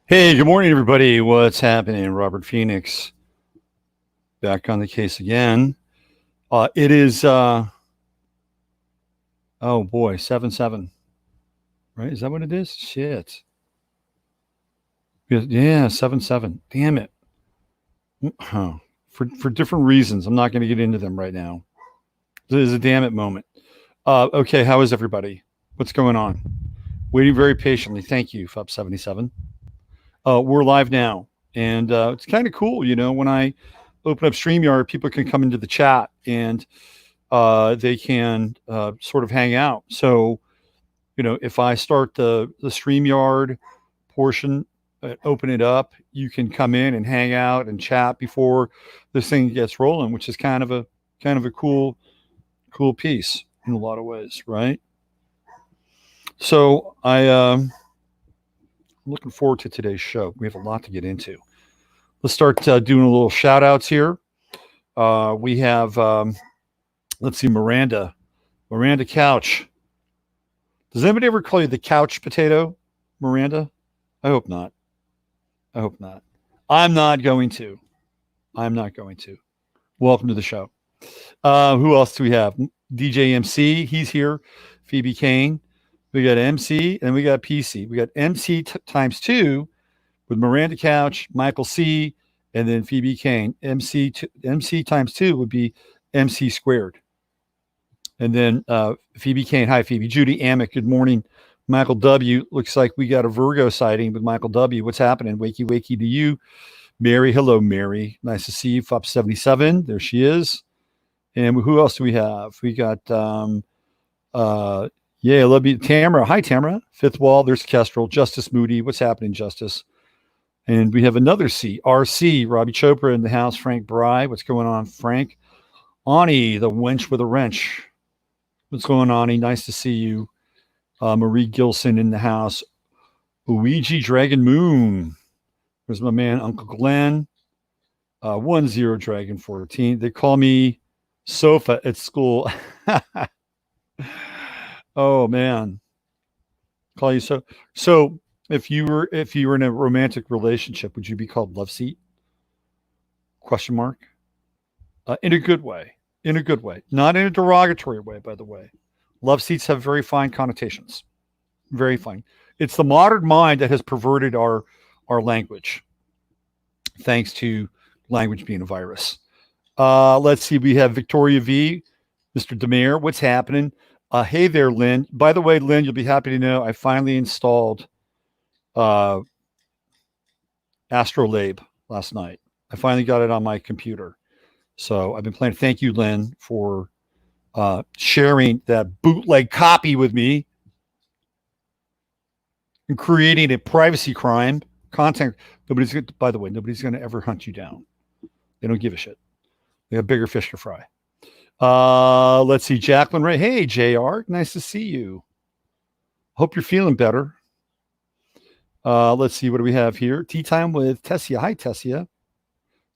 Hey, good morning, everybody. What's happening? Robert Phoenix back on the case again. It is, oh boy, 7-7, right? Is that what it is? Shit. Yeah, 7-7. Damn it. Huh. For different reasons. I'm not going to get into them right now. This is a damn it moment. Okay, how is everybody? What's going on? Waiting very patiently. Thank you, FUP77. We're live now. And it's kind of cool, when I open up StreamYard, people can come into the chat and they can sort of hang out. So, if I start the StreamYard portion, open it up, you can come in and hang out and chat before this thing gets rolling, which is kind of a cool piece in a lot of ways, right? So I'm looking forward to today's show. We have a lot to get into. Let's start doing a little shout outs here. We have, let's see, Miranda Couch. Does anybody ever call you the couch potato, Miranda? I hope not. I'm not going to. Welcome to the show. Who else do we have? DJ MC, he's here. Phoebe Kane. We got MC and we got PC. We got MC times 2 with Miranda Couch, Michael C, and then Phoebe Kane. MC times 2 would be MC squared. And then Phoebe Kane. Hi, Phoebe. Judy Amick. Good morning. Michael W. Looks like we got a Virgo sighting with Michael W. What's happening? Wakey to you. Mary. Hello, Mary. Nice to see you. FUP77. There she is. And who else do we have? We got, I love you. Tamara. Hi, Tamara. Fifth Wall. There's Kestrel. Justice Moody. What's happening, Justice? And we have another C. RC. Robbie Chopra in the house. Frank Bry. What's going on, Frank? Ani, the wench with a wrench. What's going on, Ani? Nice to see you. Marie Gilson in the house. Luigi Dragon Moon. There's my man, Uncle Glenn. 10 Dragon 14. They call me Sofa at school. Oh man. Call you so. So if you were in a romantic relationship, would you be called Love Seat? Question mark. In a good way. Not in a derogatory way, by the way. Love seats have very fine connotations. Very fine. It's the modern mind that has perverted our language, thanks to language being a virus. Let's see. We have Victoria V, Mr. Demare. What's happening? Hey there, Lynn. By the way, Lynn, you'll be happy to know I finally installed Astrolabe last night. I finally got it on my computer. So I've been playing. Thank you, Lynn, for sharing that bootleg copy with me and creating a privacy crime content. Nobody's going to ever hunt you down. They don't give a shit. They have bigger fish to fry. Let's see. Jacqueline Ray. Hey, JR. Nice to see you. Hope you're feeling better. Let's see. What do we have here? Tea time with Tessia. Hi, Tessia.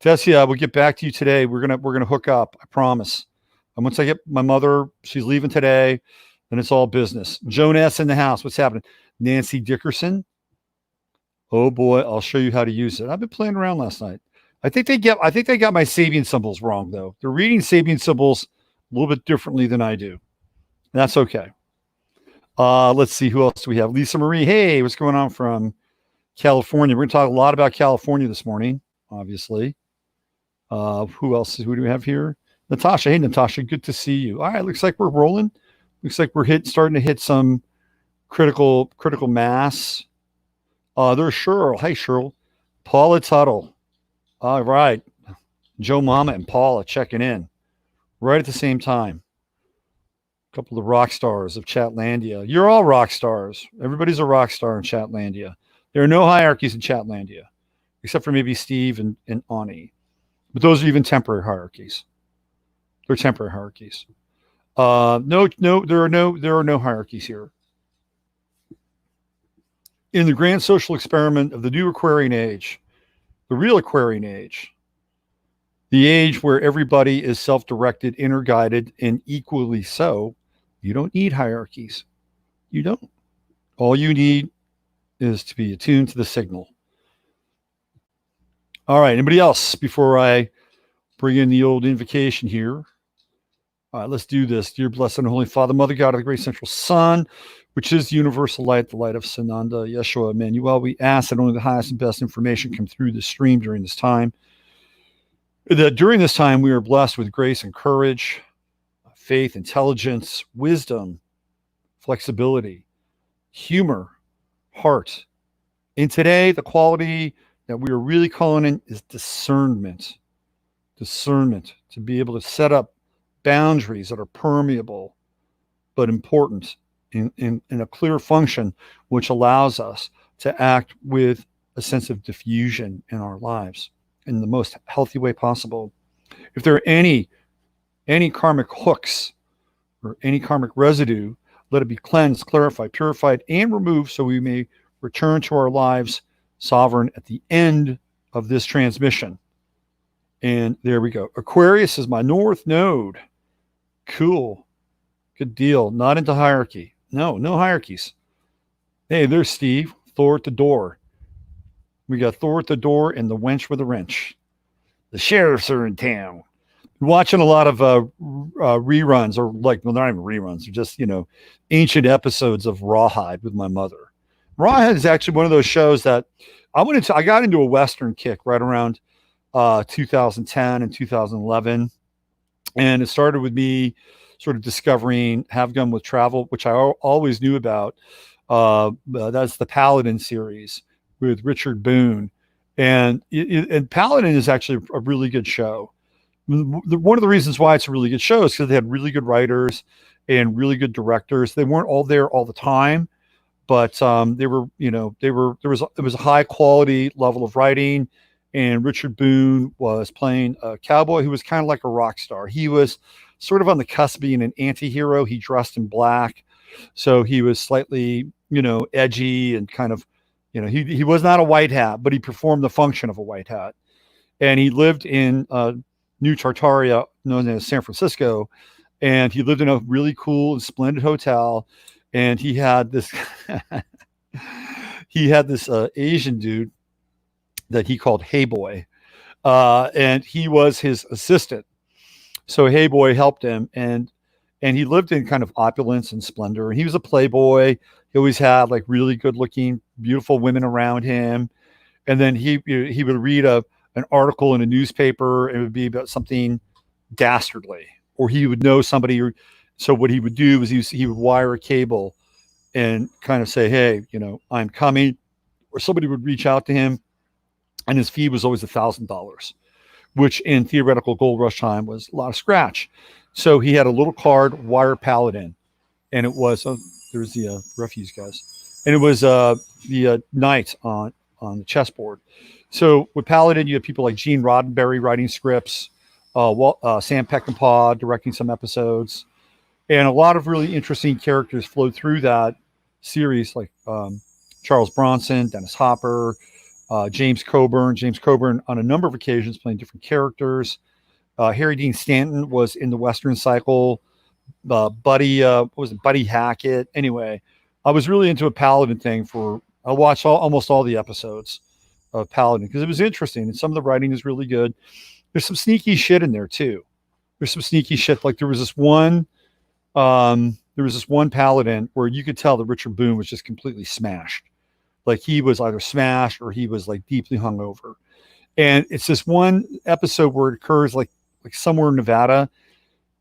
Tessia, we'll get back to you today. We're gonna hook up. I promise. And once I get my mother, she's leaving today, then it's all business. Joan S in the house. What's happening? Nancy Dickerson. Oh boy, I'll show you how to use it. I've been playing around last night. I think they got my Sabian symbols wrong though. They're reading Sabian symbols a little bit differently than I do. That's okay. Let's see who else do we have. Lisa Marie. Hey, what's going on from California? We're gonna talk a lot about California this morning, obviously. Who else? Who do we have here? Natasha. Hey, Natasha. Good to see you. All right. Looks like we're rolling. Looks like we're starting to hit some critical mass. There's Cheryl. Hey, Cheryl. Paula Tuttle. All right. Joe Mama and Paula checking in right at the same time. A couple of the rock stars of Chatlandia. You're all rock stars. Everybody's a rock star in Chatlandia. There are no hierarchies in Chatlandia, except for maybe Steve and Ani. But those are even temporary hierarchies. They're temporary hierarchies. No, there are no hierarchies here. In the grand social experiment of the new Aquarian age, the real Aquarian age, the age where everybody is self-directed, inner-guided, and equally so, you don't need hierarchies. You don't. All you need is to be attuned to the signal. All right. Anybody else before I bring in the old invocation here? All right, let's do this. Dear blessed and holy Father, Mother God of the great central Sun, which is the universal light, the light of Sananda, Yeshua, Emmanuel, we ask that only the highest and best information come through this stream during this time. That during this time we are blessed with grace and courage, faith, intelligence, wisdom, flexibility, humor, heart. And today, the quality that we are really calling in is discernment. Discernment, to be able to set up boundaries that are permeable but important in a clear function, which allows us to act with a sense of diffusion in our lives in the most healthy way possible. If there are any karmic hooks or any karmic residue, let it be cleansed, clarified, purified, and removed so we may return to our lives sovereign at the end of this transmission. And there we go. Aquarius is my north node. Cool. Good deal. Not into hierarchy. No hierarchies. Hey, there's Steve. Thor at the door. We got Thor at the door and the wench with a wrench. The sheriffs are in town. Watching a lot of reruns, or like, well, they're not even reruns. They're just, ancient episodes of Rawhide with my mother. Rawhide is actually one of those shows that I got into a Western kick right around 2010 and 2011. And it started with me sort of discovering Have Gun with Travel, which I always knew about. That's the Paladin series with Richard Boone. And Paladin is actually a really good show. One of the reasons why it's a really good show is because they had really good writers and really good directors. They weren't all there all the time, but there was a high quality level of writing. And Richard Boone was playing a cowboy who was kind of like a rock star. He was sort of on the cusp of being an anti-hero. He dressed in black, so he was slightly, edgy and kind of, he was not a white hat, but he performed the function of a white hat. And he lived in New Tartaria, known as San Francisco, and he lived in a really cool and splendid hotel. And he had this Asian dude that he called Hey Boy, and he was his assistant. So Hey Boy helped him, and he lived in kind of opulence and splendor. And he was a playboy. He always had like really good looking, beautiful women around him. And then he would read an article in a newspaper, and it would be about something dastardly, or he would know somebody. So what he would do is he would wire a cable and kind of say, hey, I'm coming, or somebody would reach out to him. And his fee was always $1,000, which in theoretical gold rush time was a lot of scratch. So he had a little card, Wire Paladin, and it was there's the refuse guys, and it was the knight on the chessboard. So with Paladin, you have people like Gene Roddenberry writing scripts, Sam Peckinpah directing some episodes, and a lot of really interesting characters flowed through that series, like Charles Bronson, Dennis Hopper. James Coburn on a number of occasions playing different characters. Harry Dean Stanton was in the Western cycle. Buddy Hackett. Anyway, I was really into a Paladin thing I watched almost all the episodes of Paladin because it was interesting, and some of the writing is really good. There's some sneaky shit in there too. There's some sneaky shit. Like there was this one Paladin where you could tell that Richard Boone was just completely smashed. Like he was either smashed or he was like deeply hungover. And it's this one episode where it occurs like somewhere in Nevada.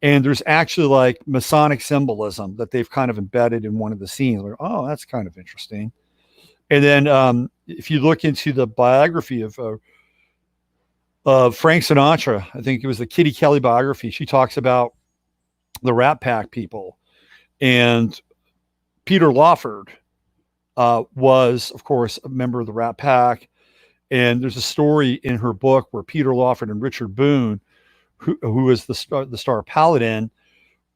And there's actually like Masonic symbolism that they've kind of embedded in one of the scenes. Like, oh, that's kind of interesting. And then if you look into the biography of Frank Sinatra, I think it was the Kitty Kelly biography, she talks about the Rat Pack people. And Peter Lawford was, of course, a member of the Rat Pack. And there's a story in her book where Peter Lawford and Richard Boone, who was the star Paladin,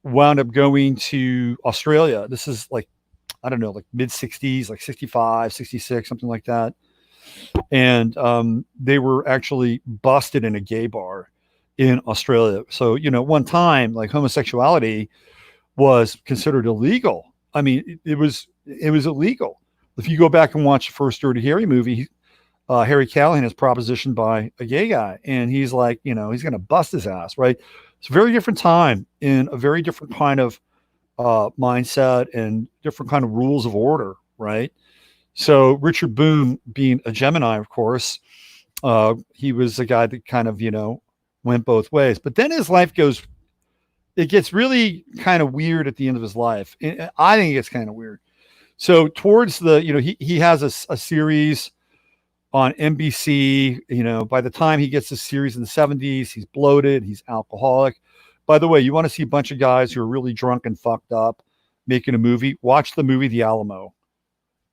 wound up going to Australia. This is like, I don't know, like mid 60s, like 65, 66, something like that. And they were actually busted in a gay bar in Australia. So, one time, like homosexuality was considered illegal. I mean, it was illegal. If you go back and watch the first Dirty Harry movie, Harry Callahan is propositioned by a gay guy, and he's like, he's going to bust his ass, right? It's a very different time in a very different kind of mindset and different kind of rules of order, right? So Richard Boone, being a Gemini, of course, he was a guy that kind of, went both ways. But then his life it gets really kind of weird at the end of his life. I think it gets kind of weird. So towards he has a series on NBC. By the time he gets this series in the 70s, he's bloated, he's alcoholic. By the way, you want to see a bunch of guys who are really drunk and fucked up making a movie? Watch the movie The Alamo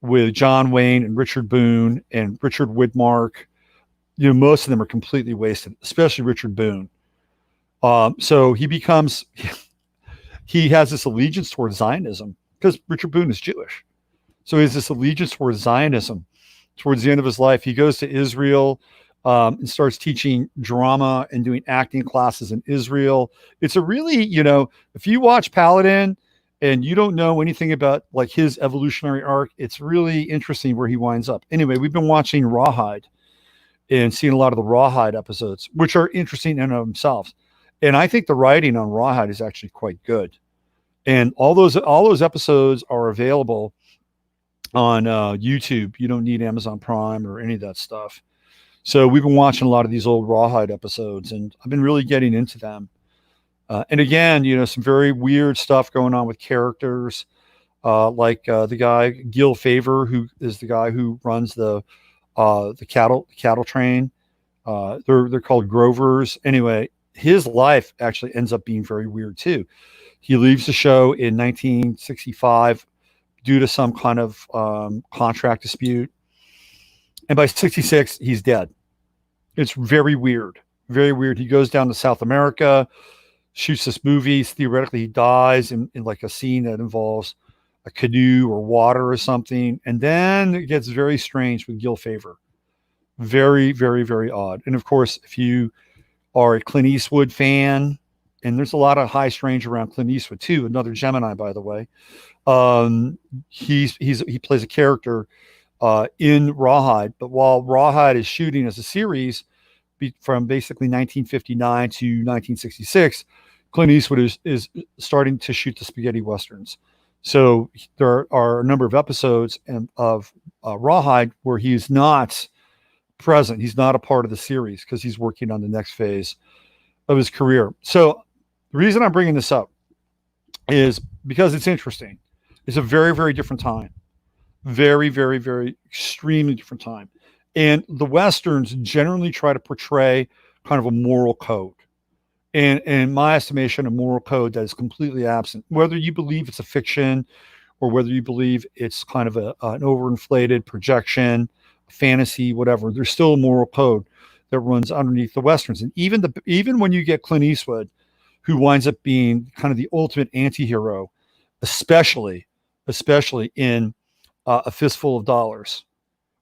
with John Wayne and Richard Boone and Richard Widmark. Most of them are completely wasted, especially Richard Boone. So he has this allegiance towards Zionism because Richard Boone is Jewish. So he has this allegiance towards Zionism. Towards the end of his life, he goes to Israel and starts teaching drama and doing acting classes in Israel. It's a really, if you watch Paladin and you don't know anything about like his evolutionary arc, it's really interesting where he winds up. Anyway, we've been watching Rawhide and seeing a lot of the Rawhide episodes, which are interesting in and of themselves. And I think the writing on Rawhide is actually quite good. And all those episodes are available on YouTube. You don't need Amazon Prime or any of that stuff. So we've been watching a lot of these old Rawhide episodes, and I've been really getting into them. And again, some very weird stuff going on with characters, like the guy Gil Favor, who is the guy who runs the cattle train. They're called Grovers. Anyway, his life actually ends up being very weird too. He leaves the show in 1965 due to some kind of contract dispute. And by 66, he's dead. It's very weird. Very weird. He goes down to South America, shoots this movie. Theoretically, he dies in like a scene that involves a canoe or water or something. And then it gets very strange with Gil Favor. Very, very, very odd. And of course, if you are a Clint Eastwood fan, and there's a lot of high strange around Clint Eastwood too, another Gemini, by the way. He plays a character in Rawhide, but while Rawhide is shooting as a series from basically 1959 to 1966, Clint Eastwood is starting to shoot the spaghetti westerns. So there are a number of episodes of Rawhide where he is not present. He's not a part of the series because he's working on the next phase of his career. So the reason I'm bringing this up is because it's interesting. It's a very, very different time. Very, very, very extremely different time. And the Westerns generally try to portray kind of a moral code. And in my estimation, a moral code that is completely absent. Whether you believe it's a fiction or whether you believe it's kind of an overinflated projection, fantasy, whatever, there's still a moral code that runs underneath the Westerns. And even when you get Clint Eastwood, who winds up being kind of the ultimate anti-hero, especially in A Fistful of Dollars,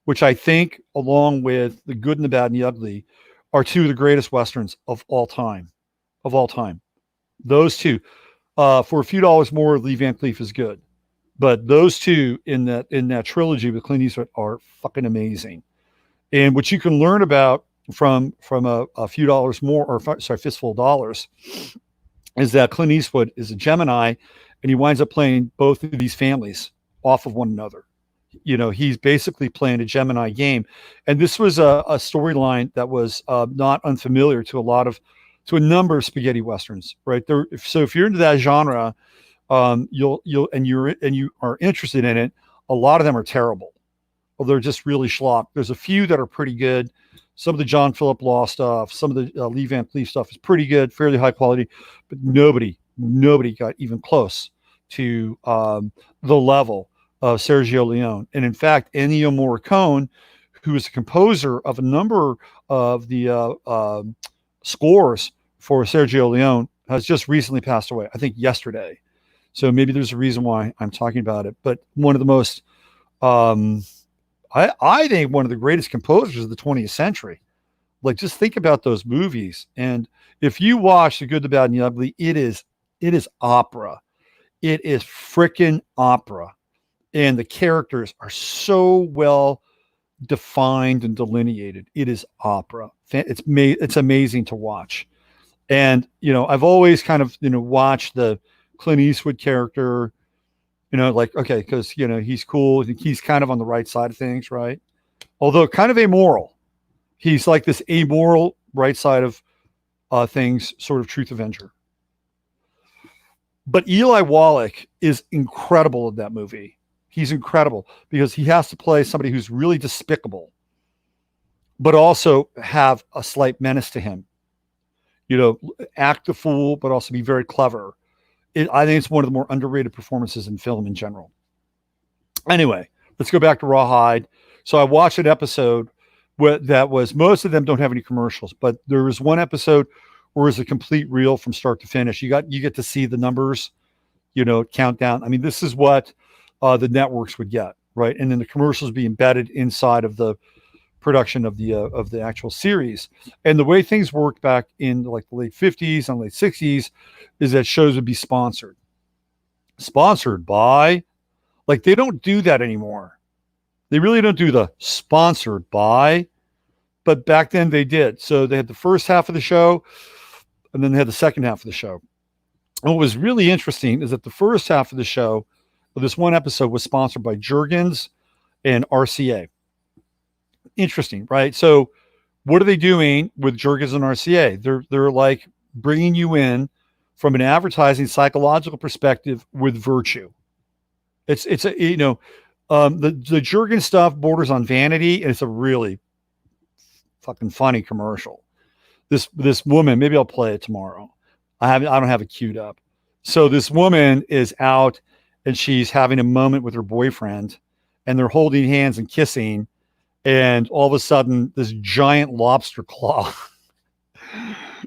which I think, along with The Good and the Bad and the Ugly, are two of the greatest Westerns of all time. Those two. For a few dollars more, Lee Van Cleef is good. But those two in that trilogy with Clint Eastwood are fucking amazing. And what you can learn about from a few dollars more, or sorry, Fistful of Dollars, is that Clint Eastwood is a Gemini, and he winds up playing both of these families off of one another. He's basically playing a Gemini game. And this was a storyline that was not unfamiliar to a number of spaghetti westerns, right? So if you're into that genre, you are interested in it, a lot of them are terrible. Well, they're just really schlock. There's a few that are pretty good. Some of the John Philip Law stuff, some of the Lee Van Cleef stuff is pretty good, fairly high quality, but nobody got even close to the level of Sergio Leone. And in fact, Ennio Morricone, who is a composer of a number of the scores for Sergio Leone, has just recently passed away, I think yesterday. So maybe there's a reason why I'm talking about it. But one of the most, I think one of the greatest composers of the 20th century. Like, just think about those movies. And if you watch The Good, the Bad, and the Ugly, it is opera. It is freaking opera. And the characters are so well defined and delineated. It is opera. It's amazing to watch. And, I've always kind of, watched the Clint Eastwood character, like, okay, because, he's cool. He's kind of on the right side of things, right? Although kind of amoral. He's like this amoral right side of things, sort of truth avenger. But Eli Wallach is incredible in that movie. He's incredible because he has to play somebody who's really despicable, but also have a slight menace to him. Act the fool, but also be very clever. I think it's one of the more underrated performances in film in general. Anyway, let's go back to Rawhide. So I watched an episode that was, most of them don't have any commercials, but there was one episode where it's a complete reel from start to finish. You get to see the numbers, countdown. I mean, this is what the networks would get, right? And then the commercials be embedded inside of the production of the actual series. And the way things worked back in like the late 50s and late 60s is that shows would be sponsored by, like, they don't do that anymore. They really don't do the sponsored by, but back then they did. So they had the first half of the show and then they had the second half of the show. And what was really interesting is that the first half of the show, this one episode, was sponsored by Jergens and RCA. Interesting, right? So what are they doing with Jergens and RCA? They're like bringing you in from an advertising psychological perspective with virtue. It's the Jergens stuff borders on vanity, and it's a really fucking funny commercial. This woman, maybe I'll play it tomorrow. I don't have it queued up. So this woman is out and she's having a moment with her boyfriend and they're holding hands and kissing. And all of a sudden this giant lobster claw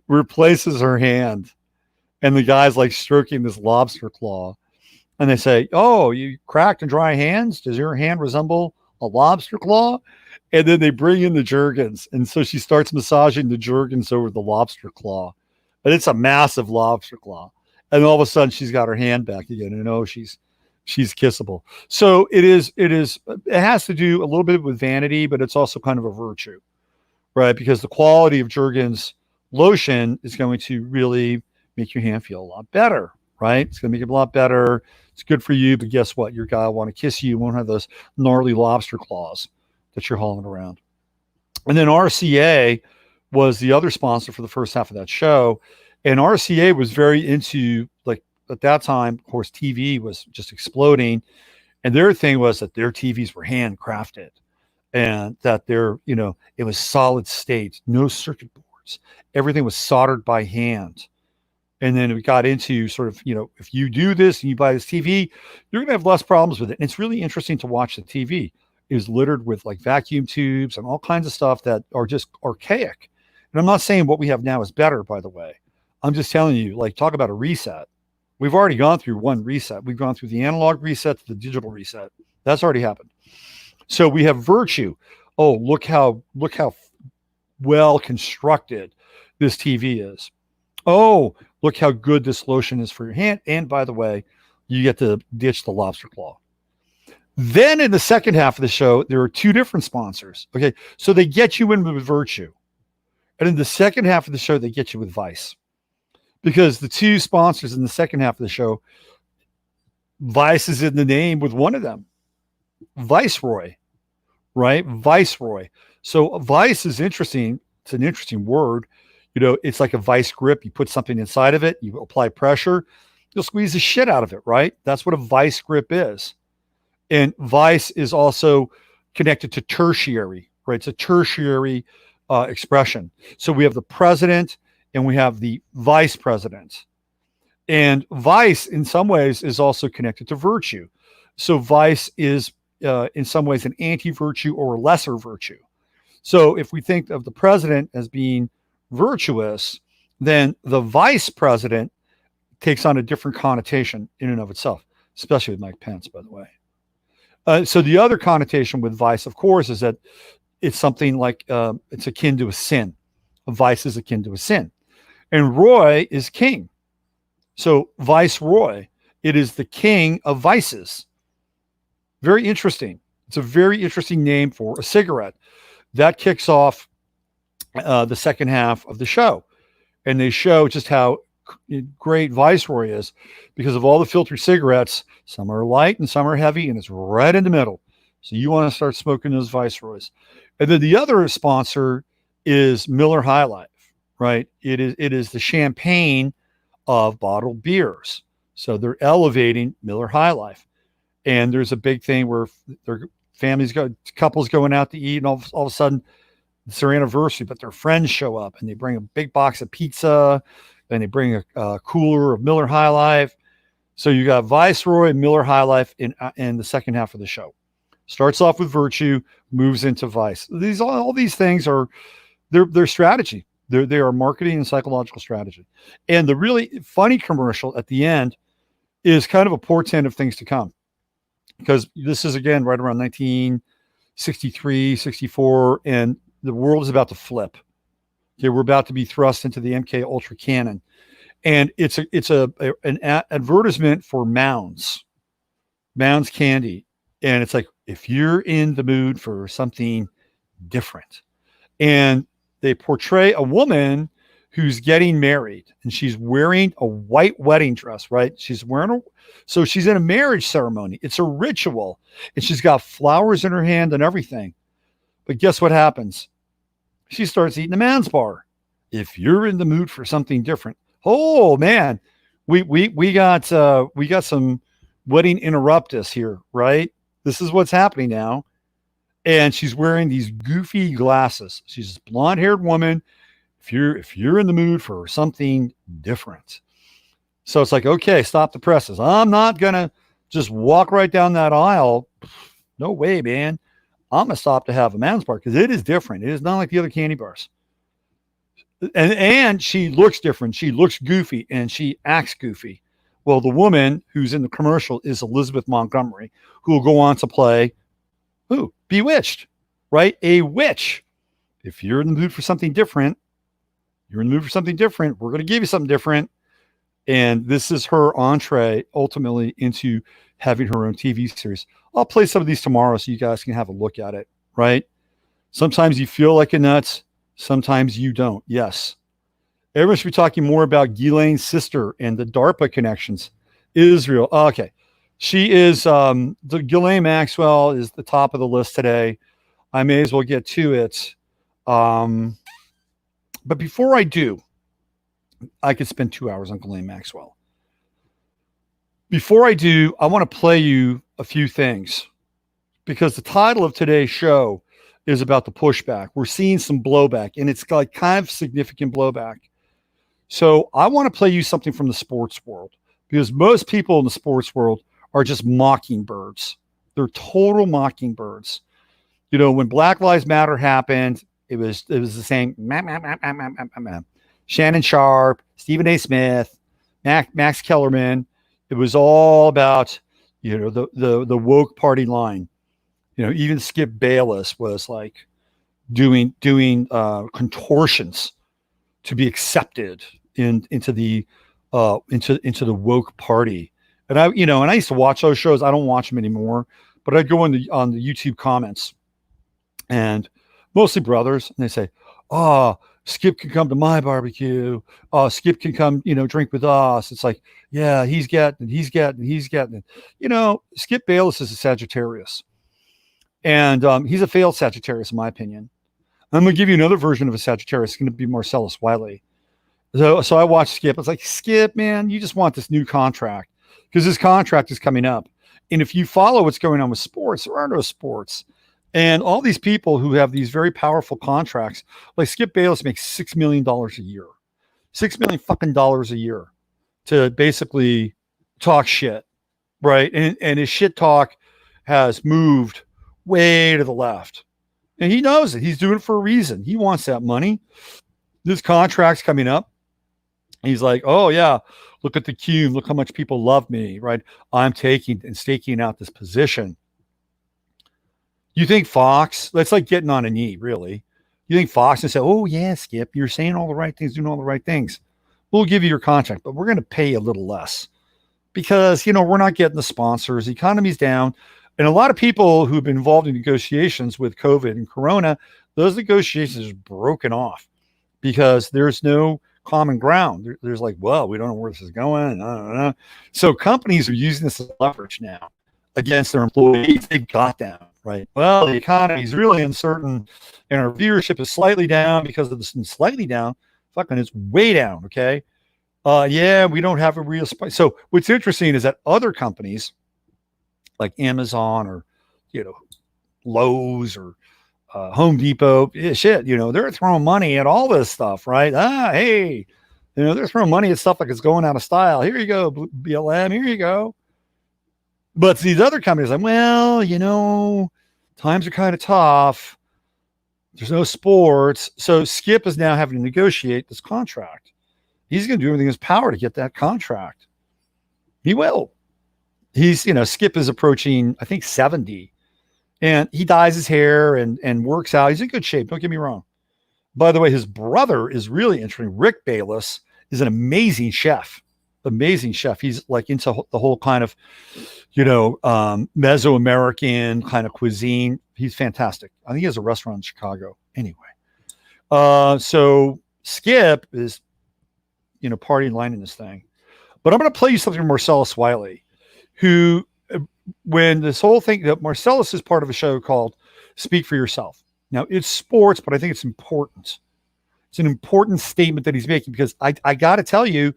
replaces her hand. And the guy's like stroking this lobster claw. And they say, "Oh, you cracked and dry hands? Does your hand resemble a lobster claw?" And then they bring in the Jergens. And so she starts massaging the Jergens over the lobster claw. But it's a massive lobster claw. And all of a sudden she's got her hand back again. And she's kissable. So it has to do a little bit with vanity, but it's also kind of a virtue, right? Because the quality of Jergens lotion is going to really make your hand feel a lot better, right? It's going to make it a lot better. It's good for you, but guess what? Your guy will want to kiss you. You won't have those gnarly lobster claws that you're hauling around. And then RCA was the other sponsor for the first half of that show. And RCA was very into, like, at that time, of course, TV was just exploding. And their thing was that their TVs were handcrafted and that it was solid state, no circuit boards. Everything was soldered by hand. And then we got into sort of, if you do this and you buy this TV, you're going to have less problems with it. And it's really interesting to watch the TV. It was littered with like vacuum tubes and all kinds of stuff that are just archaic. And I'm not saying what we have now is better, by the way. I'm just telling you, like, talk about a reset. We've already gone through one reset. We've gone through the analog reset to the digital reset. That's already happened. So we have virtue. Oh, look how well constructed this TV is. Oh, look how good this lotion is for your hand. And by the way, you get to ditch the lobster claw. Then in the second half of the show, there are two different sponsors. Okay. So they get you in with virtue. And in the second half of the show, they get you with vice. Because the two sponsors in the second half of the show, vice is in the name with one of them. Viceroy, right? Viceroy. So vice is interesting. It's an interesting word. It's like a vice grip. You put something inside of it, you apply pressure, you'll squeeze the shit out of it, right? That's what a vice grip is. And vice is also connected to tertiary, right? It's a tertiary expression. So we have the president and we have the vice president. And vice, in some ways, is also connected to virtue. So vice is, in some ways, an anti-virtue or a lesser virtue. So if we think of the president as being virtuous, then the vice president takes on a different connotation in and of itself, especially with Mike Pence, by the way. So the other connotation with vice, of course, is that it's something like it's akin to a sin. A vice is akin to a sin. And Roy is king. So viceroy, it is the king of vices. Very interesting. It's a very interesting name for a cigarette. That kicks off the second half of the show. And they show just how great Viceroy is because of all the filtered cigarettes. Some are light and some are heavy, and it's right in the middle. So you want to start smoking those Viceroys. And then the other sponsor is Miller High Life, right? It is the champagne of bottled beers. So they're elevating Miller High Life. And there's a big thing where their couples going out to eat, and all of a sudden it's their anniversary, but their friends show up and they bring a big box of pizza and they bring a cooler of Miller High Life. So you got Viceroy and Miller High Life in the second half of the show. Starts off with virtue, moves into vice. All these things are their strategy. They are marketing and psychological strategy. And the really funny commercial at the end is kind of a portent of things to come. Because this is, again, right around 1963, 64, and the world is about to flip. Okay, we're about to be thrust into the MK Ultra cannon. And it's an advertisement for Mounds candy. And it's like, if you're in the mood for something different. And they portray a woman who's getting married, and she's wearing a white wedding dress, right? So she's in a marriage ceremony. It's a ritual, and she's got flowers in her hand and everything. But guess what happens? She starts eating a Mounds bar. If you're in the mood for something different. Oh man, we got some wedding interruptus here, right? This is what's happening now. And she's wearing these goofy glasses. She's a blonde-haired woman. If you're in the mood for something different. So it's like, okay, stop the presses. I'm not gonna just walk right down that aisle. No way, man. I'm gonna stop to have a Mounds bar because it is different. It is not like the other candy bars. And she looks different. She looks goofy and she acts goofy. Well, the woman who's in the commercial is Elizabeth Montgomery, who will go on to play Bewitched, right? A witch. If you're in the mood for something different, we're going to give you something different. And this is her entree ultimately into having her own TV series. I'll play some of these tomorrow so you guys can have a look at it, right? Sometimes you feel like a nut. Sometimes you don't. Yes. Everyone should be talking more about Ghislaine's sister and the DARPA connections. Israel. Okay. She is, the Ghislaine Maxwell is the top of the list today. I may as well get to it. But before I do, I could spend 2 hours on Ghislaine Maxwell. Before I do, I want to play you a few things because the title of today's show is about the pushback. We're seeing some blowback, and it's like kind of significant blowback. So I want to play you something from the sports world because most people in the sports world are just mockingbirds. They're total mockingbirds. You know, when Black Lives Matter happened, it was the same. Shannon Sharp, Stephen A. Smith, Max Kellerman. It was all about, you know, the woke party line. You know, even Skip Bayless was like doing contortions to be accepted into the woke party. And I used to watch those shows. I don't watch them anymore, but I'd go on the YouTube comments, and mostly brothers, and they say, "Oh, Skip can come to my barbecue. Oh, Skip can come, drink with us." It's like, yeah, he's getting. You know, Skip Bayless is a Sagittarius, and he's a failed Sagittarius, in my opinion. I'm going to give you another version of a Sagittarius. It's going to be Marcellus Wiley. So I watched Skip. I was like, Skip, man, you just want this new contract because this contract is coming up. And if you follow what's going on with sports, there are no sports. And all these people who have these very powerful contracts, like Skip Bayless makes $6 million a year, $6 million fucking dollars a year to basically talk shit, right? And his shit talk has moved way to the left. And he knows it. He's doing it for a reason. He wants that money. This contract's coming up. He's like, oh, yeah, look at the cube. Look how much people love me, right? I'm taking and staking out this position. You think Fox, that's like getting on a knee, really. You think Fox and say, oh, yeah, Skip, you're saying all the right things, doing all the right things. We'll give you your contract, but we're going to pay a little less because, we're not getting the sponsors. The economy's down. And a lot of people who've been involved in negotiations with COVID and Corona, those negotiations are broken off because there's no common ground. There's like, well, we don't know where this is going. I don't know. So companies are using this as leverage now against their employees. They've got them, right? Well, the economy is really uncertain and our viewership is slightly down because of this and slightly down. Fucking it's way down, okay? Yeah, we don't have a real spike. So what's interesting is that other companies like Amazon or, Lowe's or Home Depot, shit, they're throwing money at all this stuff, right? Hey, they're throwing money at stuff like it's going out of style. Here you go, BLM, here you go. But these other companies like, well, times are kind of tough. There's no sports. So Skip is now having to negotiate this contract. He's going to do everything in his power to get that contract. He will. He's, Skip is approaching, I think, 70. And he dyes his hair and works out. He's in good shape. Don't get me wrong. By the way, his brother is really interesting. Rick Bayless is an amazing chef. Amazing chef. He's like into the whole kind of, Mesoamerican kind of cuisine. He's fantastic. I think he has a restaurant in Chicago. Anyway. So Skip is, partying line in this thing. But I'm going to play you something from Marcellus Wiley, who, when this whole thing, that Marcellus is part of a show called Speak for Yourself. Now, it's sports, but I think it's important. It's an important statement that he's making because I got to tell you,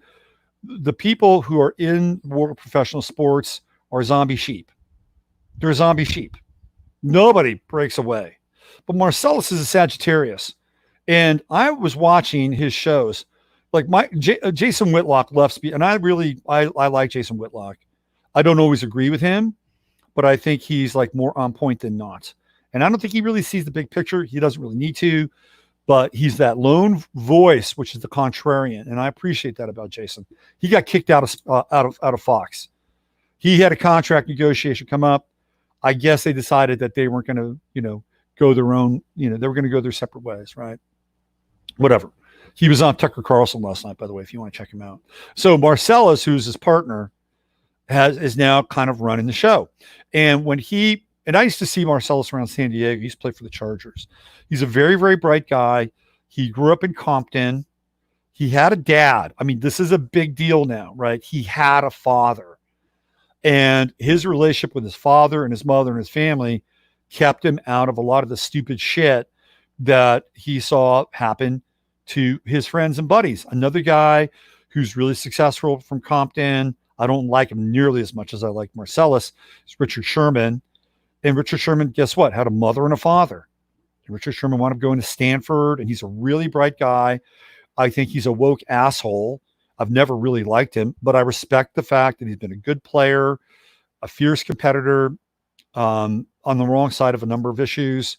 the people who are in world professional sports are zombie sheep. They're zombie sheep. Nobody breaks away. But Marcellus is a Sagittarius. And I was watching his shows. Like Jason Whitlock left speed, and I like Jason Whitlock. I don't always agree with him, but I think he's like more on point than not. And I don't think he really sees the big picture. He doesn't really need to, but he's that lone voice, which is the contrarian. And I appreciate that about Jason. He got kicked out of Fox. He had a contract negotiation come up. I guess they decided that they weren't going to, go their own, they were going to go their separate ways, right? Whatever. He was on Tucker Carlson last night, by the way, if you want to check him out. So Marcellus, who's his partner, is now kind of running the show. And I used to see Marcellus around San Diego. He used to play for the Chargers. He's a very, very bright guy. He grew up in Compton. He had a dad. I mean, this is a big deal now, right? He had a father. And his relationship with his father and his mother and his family kept him out of a lot of the stupid shit that he saw happen to his friends and buddies. Another guy who's really successful from Compton. I don't like him nearly as much as I like Marcellus. It's Richard Sherman. And Richard Sherman, guess what? Had a mother and a father. And Richard Sherman wound up going to Stanford, and he's a really bright guy. I think he's a woke asshole. I've never really liked him, but I respect the fact that he's been a good player, a fierce competitor, on the wrong side of a number of issues,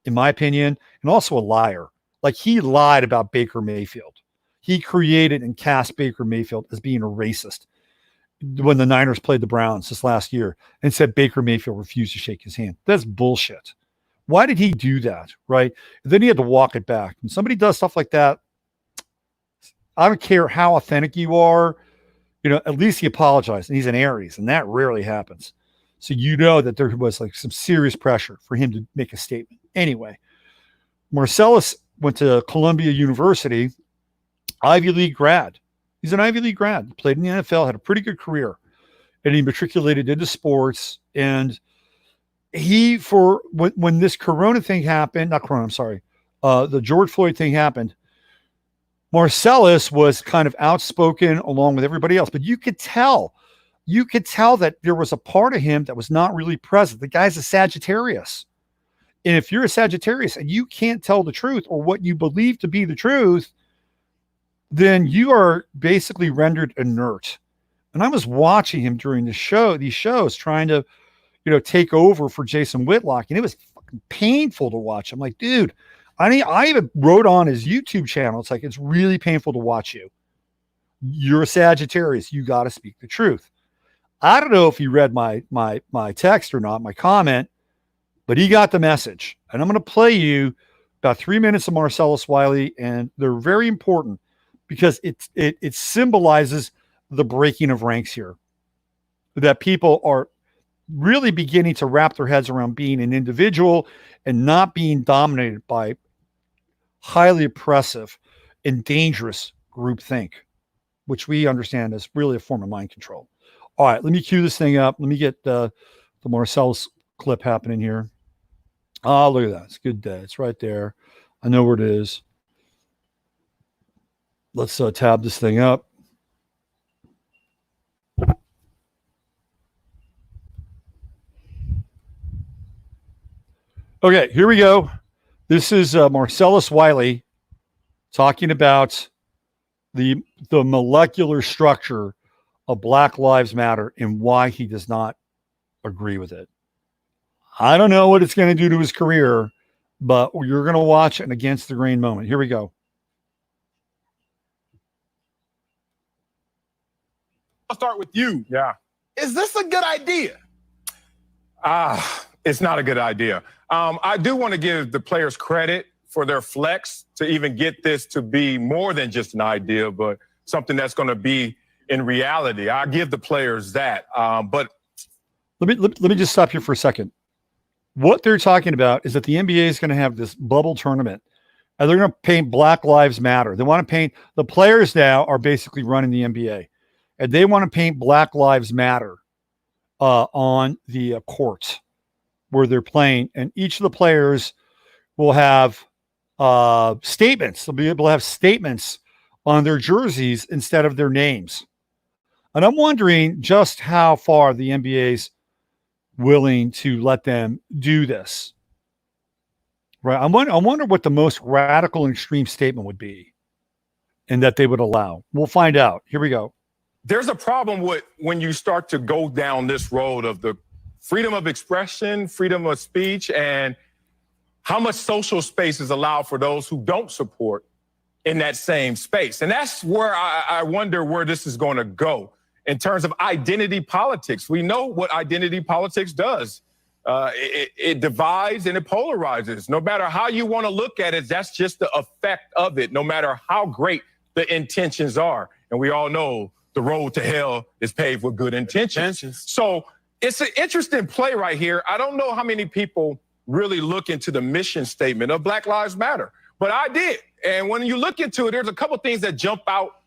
in my opinion, and also a liar. Like, he lied about Baker Mayfield. He created and cast Baker Mayfield as being a racist when the Niners played the Browns this last year and said Baker Mayfield refused to shake his hand. That's bullshit. Why did he do that? Right. Then he had to walk it back. When somebody does stuff like that, I don't care how authentic you are, at least he apologized, and he's an Aries, and that rarely happens. So that there was like some serious pressure for him to make a statement. Anyway, Marcellus went to Columbia University, Ivy League grad. He's an Ivy League grad. He played in the NFL, had a pretty good career, and he matriculated into sports. And when this Corona thing happened, the George Floyd thing happened, Marcellus was kind of outspoken along with everybody else, but you could tell that there was a part of him that was not really present. The guy's a Sagittarius. And if you're a Sagittarius and you can't tell the truth or what you believe to be the truth, then you are basically rendered inert. And I was watching him during these shows, trying to, take over for Jason Whitlock. And it was fucking painful to watch. I'm like, dude, I even wrote on his YouTube channel. It's like, it's really painful to watch you. You're a Sagittarius. You got to speak the truth. I don't know if he read my text or not, my comment, but he got the message. And I'm going to play you about 3 minutes of Marcellus Wiley, and they're very important because it symbolizes the breaking of ranks here. That people are really beginning to wrap their heads around being an individual and not being dominated by highly oppressive and dangerous groupthink, which we understand is really a form of mind control. All right, let me cue this thing up. Let me get the Marcellus clip happening here. Oh, look at that. It's good. It's right there. I know where it is. Let's tab this thing up. Okay, here we go. This is Marcellus Wiley talking about the molecular structure of Black Lives Matter and why he does not agree with it. I don't know what it's going to do to his career, but you're going to watch an against the grain moment. Here we go. I'll start with you. Yeah. Is this a good idea? It's not a good idea. I do want to give the players credit for their flex to even get this to be more than just an idea, but something that's going to be in reality. I give the players that. But let me just stop here for a second. What they're talking about is that the NBA is going to have this bubble tournament, and they're going to paint Black Lives Matter. They want to paint, the players now are basically running the NBA, and they want to paint Black Lives Matter on the courts where they're playing, and each of the players will have statements. They'll be able to have statements on their jerseys instead of their names. And I'm wondering just how far the NBA's willing to let them do this. Right? I wonder what the most radical and extreme statement would be and that they would allow. We'll find out. Here we go. there's a problem with when you start to go down this road of the freedom of expression, freedom of speech, and how much social space is allowed for those who don't support in that same space. And that's where I wonder where this is going to go in terms of identity politics. We know what identity politics does. It divides and it polarizes. No matter how you want to look at it, that's just the effect of it, no matter how great the intentions are. And we all know the road to hell is paved with good intentions. So it's an interesting play right here. I don't know how many people really look into the mission statement of Black Lives Matter, but I did. And when you look into it, there's a couple things that jump out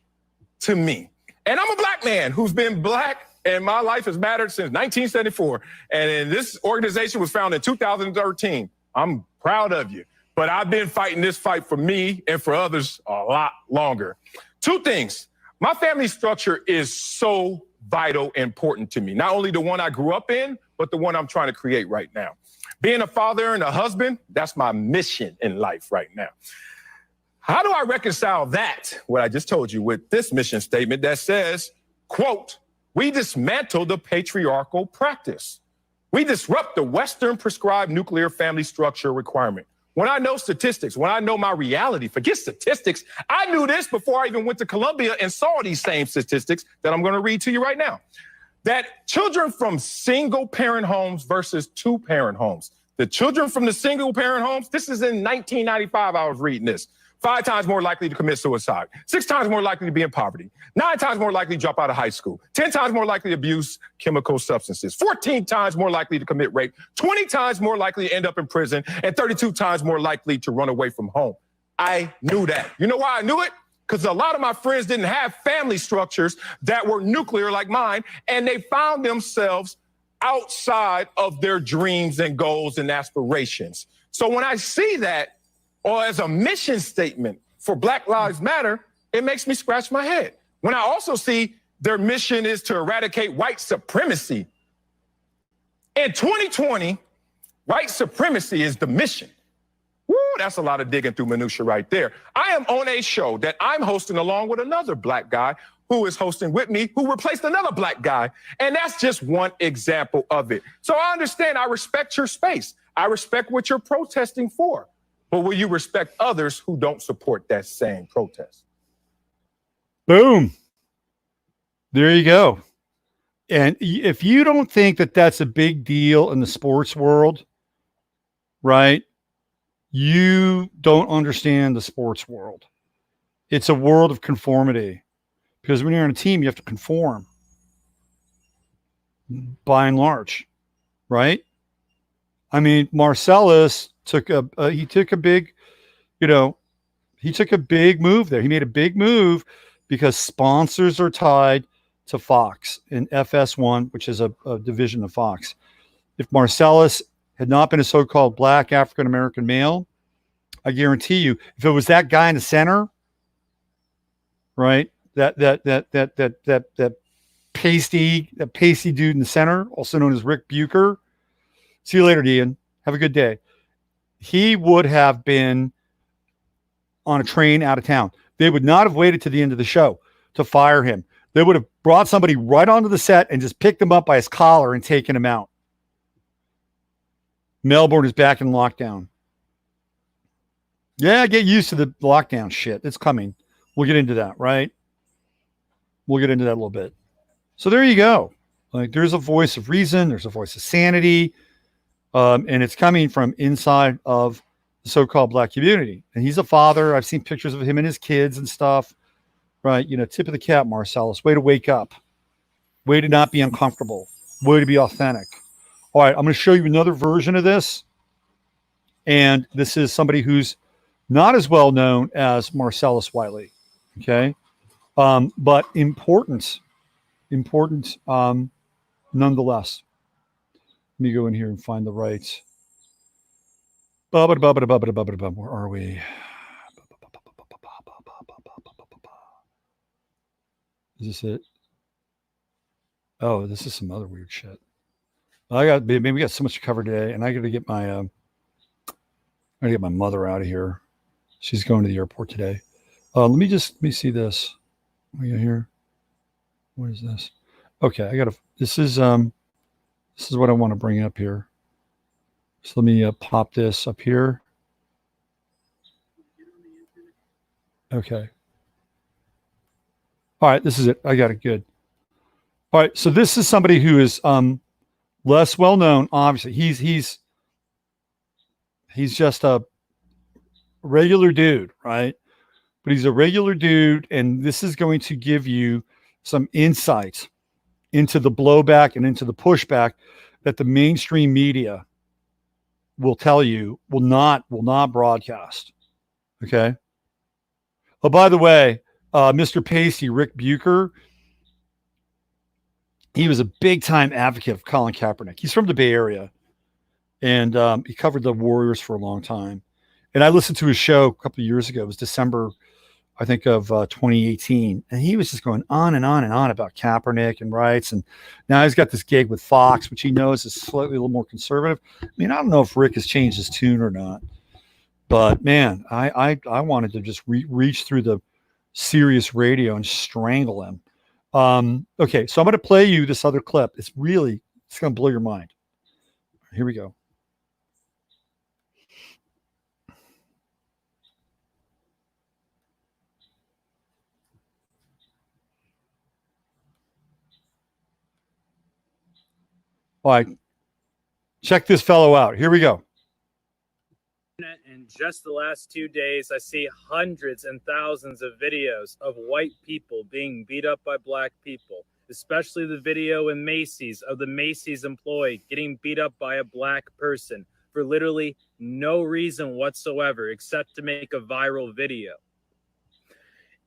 to me. And I'm a black man who's been black, and my life has mattered since 1974. And this organization was founded in 2013. I'm proud of you. But I've been fighting this fight for me and for others a lot longer. Two things. My family structure is so vital, important to me. Not only the one I grew up in, but the one I'm trying to create right now. Being a father and a husband, that's my mission in life right now. How do I reconcile that, what I just told you, with this mission statement that says, quote, "We dismantle the patriarchal practice. We disrupt the Western prescribed nuclear family structure requirement." When I know statistics, when I know my reality, forget statistics. I knew this before I even went to Columbia and saw these same statistics that I'm going to read to you right now. That children from single parent homes versus two parent homes. The children from the single parent homes, this is in 1995, I was reading this. 5 times more likely to commit suicide, 6 times more likely to be in poverty, 9 times more likely to drop out of high school, 10 times more likely to abuse chemical substances, 14 times more likely to commit rape, 20 times more likely to end up in prison, and 32 times more likely to run away from home. I knew that. You know why I knew it? Because a lot of my friends didn't have family structures that were nuclear like mine, and they found themselves outside of their dreams and goals and aspirations. So when I see that, or as a mission statement for Black Lives Matter, it makes me scratch my head. When I also see their mission is to eradicate white supremacy. In 2020, white supremacy is the mission. Woo, that's a lot of digging through minutia right there. I am on a show that I'm hosting along with another black guy who is hosting with me, who replaced another black guy. And that's just one example of it. So I understand, I respect your space. I respect what you're protesting for. But will you respect others who don't support that same protest? Boom. There you go. And if you don't think that that's a big deal in the sports world, right, you don't understand the sports world. It's a world of conformity. Because when you're on a team, you have to conform by and large. right? I mean, Marcellus took a big, he took a big move there. He made a big move because sponsors are tied to Fox in FS1, which is a division of Fox. If Marcellus had not been a so-called black African American male, I guarantee you, if it was that guy in the center, right, that pasty dude in the center, also known as Rick Bucher. See you later, Ian. Have a good day. He would have been on a train out of town. They would not have waited to the end of the show to fire him. They would have brought somebody right onto the set and just picked him up by his collar and taken him out. Melbourne is back in lockdown. Yeah, get used to the lockdown shit. It's coming. We'll get into that, right? We'll get into that a little bit. So there you go. Like, there's a voice of reason. There's a voice of sanity. And it's coming from inside of the so-called black community. And he's a father. I've seen pictures of him and his kids and stuff. Right? Tip of the cap, Marcellus. Way to wake up. Way to not be uncomfortable. Way to be authentic. All right, I'm going to show you another version of this. And this is somebody who's not as well known as Marcellus Wiley. Okay? But important nonetheless. Let me go in here and find the right. Where are we? Is this it? Oh, this is some other weird shit. Maybe we got so much to cover today, and I got to get my mother out of here. She's going to the airport today. Let me see this. What we got here? What is this? Okay, this is what I want to bring up here. So let me pop this up here. Okay. All right, this is it. I got it. Good. All right, so this is somebody who is less well known. Obviously, he's just a regular dude, right? But he's a regular dude, and this is going to give you some insights into the blowback and into the pushback that the mainstream media will tell you will not broadcast. Okay. Oh, by the way, Mr. Pasty, Rick Bucher, he was a big time advocate of Colin Kaepernick. He's from the Bay Area, and he covered the Warriors for a long time. And I listened to his show a couple of years ago. It was December, I think, of 2018. And he was just going on and on and on about Kaepernick and rights. And now he's got this gig with Fox, which he knows is slightly a little more conservative. I mean, I don't know if Rick has changed his tune or not. But, man, I wanted to just reach through the Sirius radio and strangle him. Okay, so I'm going to play you this other clip. It's going to blow your mind. Here we go. All right, check this fellow out. Here we go. In just the last 2 days, I see hundreds and thousands of videos of white people being beat up by black people, especially the video in Macy's of the Macy's employee getting beat up by a black person for literally no reason whatsoever except to make a viral video.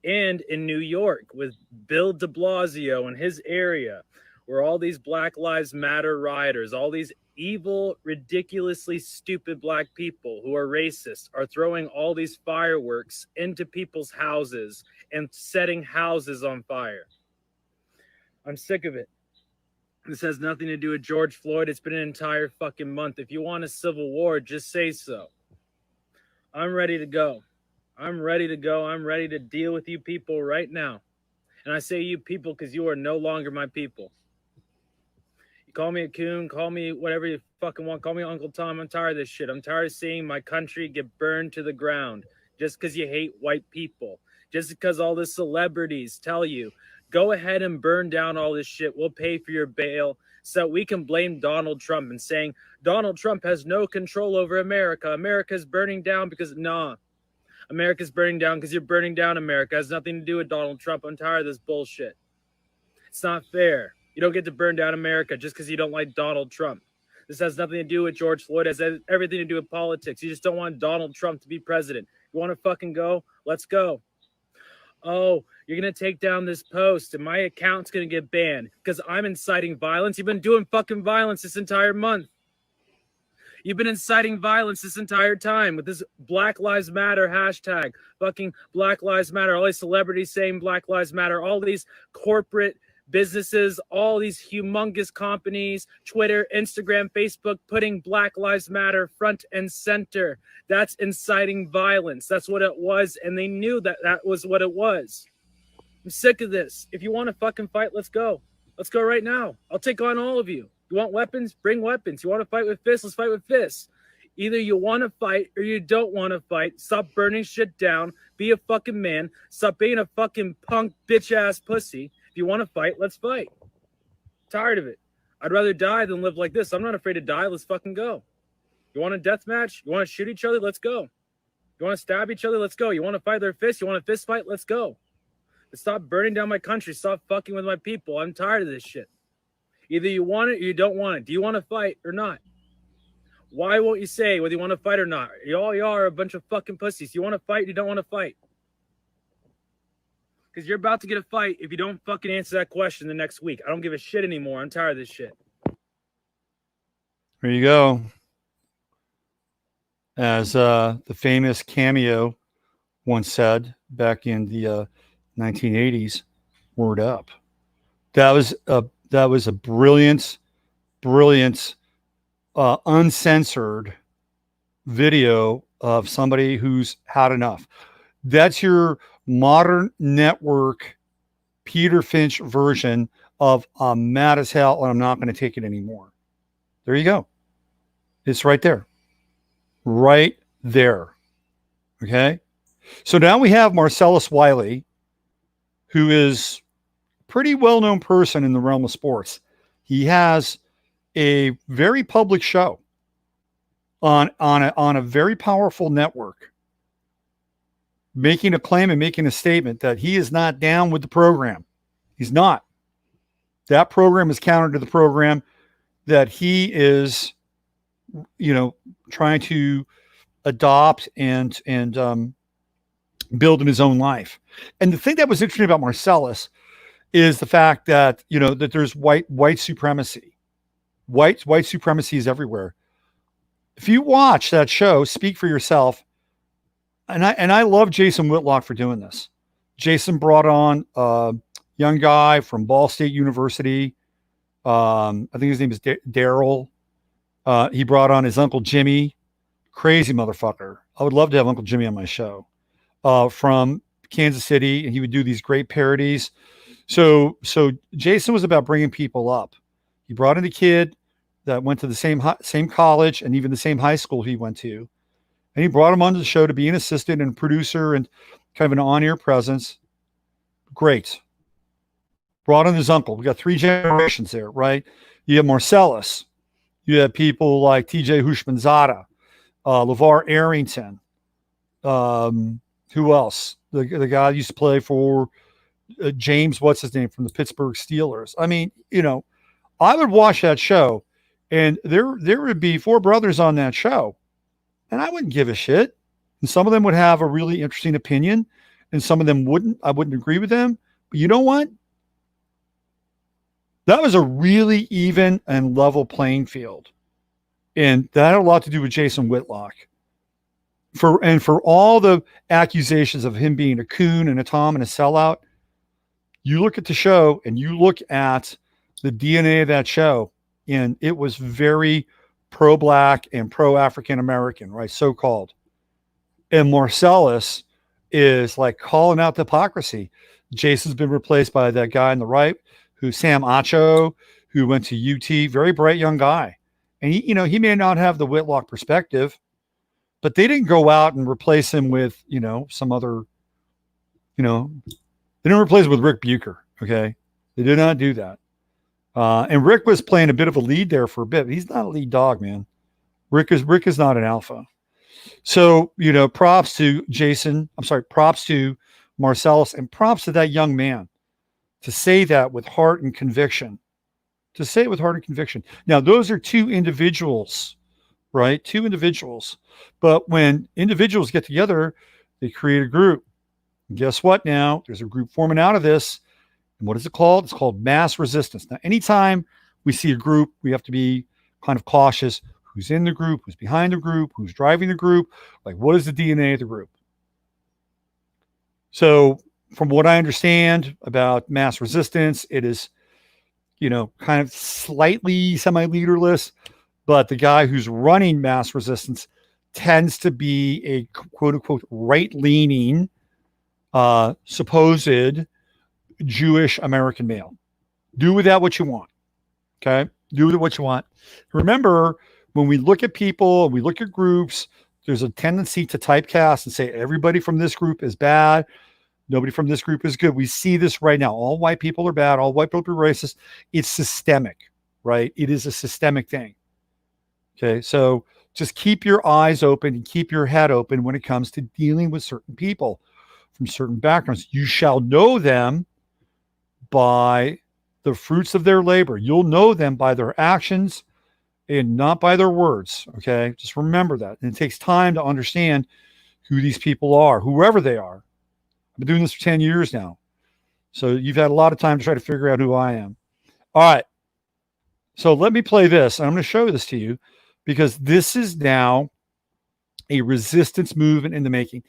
And in New York with Bill de Blasio and his area, where all these Black Lives Matter rioters, all these evil, ridiculously stupid black people who are racist are throwing all these fireworks into people's houses and setting houses on fire. I'm sick of it. This has nothing to do with George Floyd. It's been an entire fucking month. If you want a civil war, just say so. I'm ready to go. I'm ready to go. I'm ready to deal with you people right now. And I say you people because you are no longer my people. You call me a coon, call me whatever you fucking want, call me Uncle Tom. I'm tired of this shit. I'm tired of seeing my country get burned to the ground just because you hate white people. Just because all the celebrities tell you, go ahead and burn down all this shit. We'll pay for your bail so we can blame Donald Trump and saying Donald Trump has no control over America. America's burning down because, nah. America's burning down because you're burning down America. It has nothing to do with Donald Trump. I'm tired of this bullshit. It's not fair. You don't get to burn down America just because you don't like Donald Trump. This has nothing to do with George Floyd. It has everything to do with politics. You just don't want Donald Trump to be president. You want to fucking go? Let's go. Oh, you're going to take down this post and my account's going to get banned because I'm inciting violence. You've been doing fucking violence this entire month. You've been inciting violence this entire time with this Black Lives Matter hashtag, fucking Black Lives Matter, all these celebrities saying Black Lives Matter, all these corporate businesses, all these humongous companies, Twitter, Instagram, Facebook, putting Black Lives Matter front and center. That's inciting violence. That's what it was. And they knew that that was what it was. I'm sick of this. If you want to fucking fight, let's go. Let's go right now. I'll take on all of you. You want weapons? Bring weapons. You want to fight with fists? Let's fight with fists. Either you want to fight or you don't want to fight. Stop burning shit down. Be a fucking man. Stop being a fucking punk bitch ass pussy. If you want to fight, let's fight. Tired of it. I'd rather die than live like this. I'm not afraid to die. Let's fucking go. You want a death match? You want to shoot each other? Let's go. You want to stab each other? Let's go. You want to fight their fists? You want a fist fight? Let's go. Stop burning down my country. Stop fucking with my people. I'm tired of this shit. Either you want it or you don't want it. Do you want to fight or not? Why won't you say whether you want to fight or not? Y'all are a bunch of fucking pussies. You want to fight, you don't want to fight. Because you're about to get a fight if you don't fucking answer that question the next week. I don't give a shit anymore. I'm tired of this shit. There you go. As the famous Cameo once said back in the 1980s, word up. That was a brilliant, uncensored video of somebody who's had enough. That's your modern network Peter Finch version of I'm mad as hell and I'm not going to take it anymore. There you go. It's right there. Right there. Okay. So now we have Marcellus Wiley, who is a pretty well-known person in the realm of sports. He has a very public show on a very powerful network, making a claim and making a statement that he is not down with the program. He's not. That program is counter to the program that he is, trying to adopt and build in his own life. And the thing that was interesting about Marcellus is the fact that, that there's white supremacy. White supremacy is everywhere. If you watch that show, Speak for Yourself, and I love Jason Whitlock for doing this. Jason brought on a young guy from Ball State University. I think his name is Daryl. He brought on his Uncle Jimmy, crazy motherfucker. I would love to have Uncle Jimmy on my show, from Kansas City, and he would do these great parodies. So Jason was about bringing people up. He brought in a kid that went to the same college and even the same high school he went to. And he brought him onto the show to be an assistant and producer and kind of an on-air presence. Great. Brought in his uncle. We got 3 generations there, right? You have Marcellus. You have people like TJ Hushmanzada, LeVar Arrington. Who else? The guy used to play for James, what's his name, from the Pittsburgh Steelers. I mean, I would watch that show, and there would be 4 brothers on that show, and I wouldn't give a shit. And some of them would have a really interesting opinion, and some of them wouldn't. I wouldn't agree with them. But you know what? That was a really even and level playing field. And that had a lot to do with Jason Whitlock. For all the accusations of him being a coon and a Tom and a sellout, you look at the show and you look at the DNA of that show, and it was very pro-Black and pro-African-American, right? So-called. And Marcellus is like calling out the hypocrisy. Jason's been replaced by that guy on the right, who's Sam Acho, who went to UT, very bright young guy. And he may not have the Whitlock perspective, but they didn't go out and replace him with, some other, they didn't replace him with Rick Bucher. Okay. They did not do that. And Rick was playing a bit of a lead there for a bit. He's not a lead dog, man. Rick is not an alpha. So, props to Jason. I'm sorry. Props to Marcellus, and props to that young man to say that with heart and conviction. Just say it with heart and conviction. Now, those are two individuals, right? Two individuals. But when individuals get together, they create a group. And guess what now? There's a group forming out of this. And what is it called? It's called mass resistance. Now, anytime we see a group, we have to be kind of cautious. Who's in the group? Who's behind the group? Who's driving the group? Like, what is the DNA of the group? So, from what I understand about mass resistance, it is, kind of slightly semi-leaderless, but the guy who's running mass resistance tends to be a quote unquote right-leaning, supposed Jewish American male. Do with that what you want. Okay. Do with it what you want. Remember, when we look at people, we look at groups, there's a tendency to typecast and say everybody from this group is bad. Nobody from this group is good. We see this right now. All white people are bad. All white people are racist. It's systemic, right? It is a systemic thing. Okay. So just keep your eyes open and keep your head open when it comes to dealing with certain people from certain backgrounds. You shall know them by the fruits of their labor. You'll know them by their actions and not by their words. Okay. Just remember that. And it takes time to understand who these people are, whoever they are. I've been doing this for 10 years now. So you've had a lot of time to try to figure out who I am. All right. So let me play this. I'm going to show this to you because this is now a resistance movement in the making.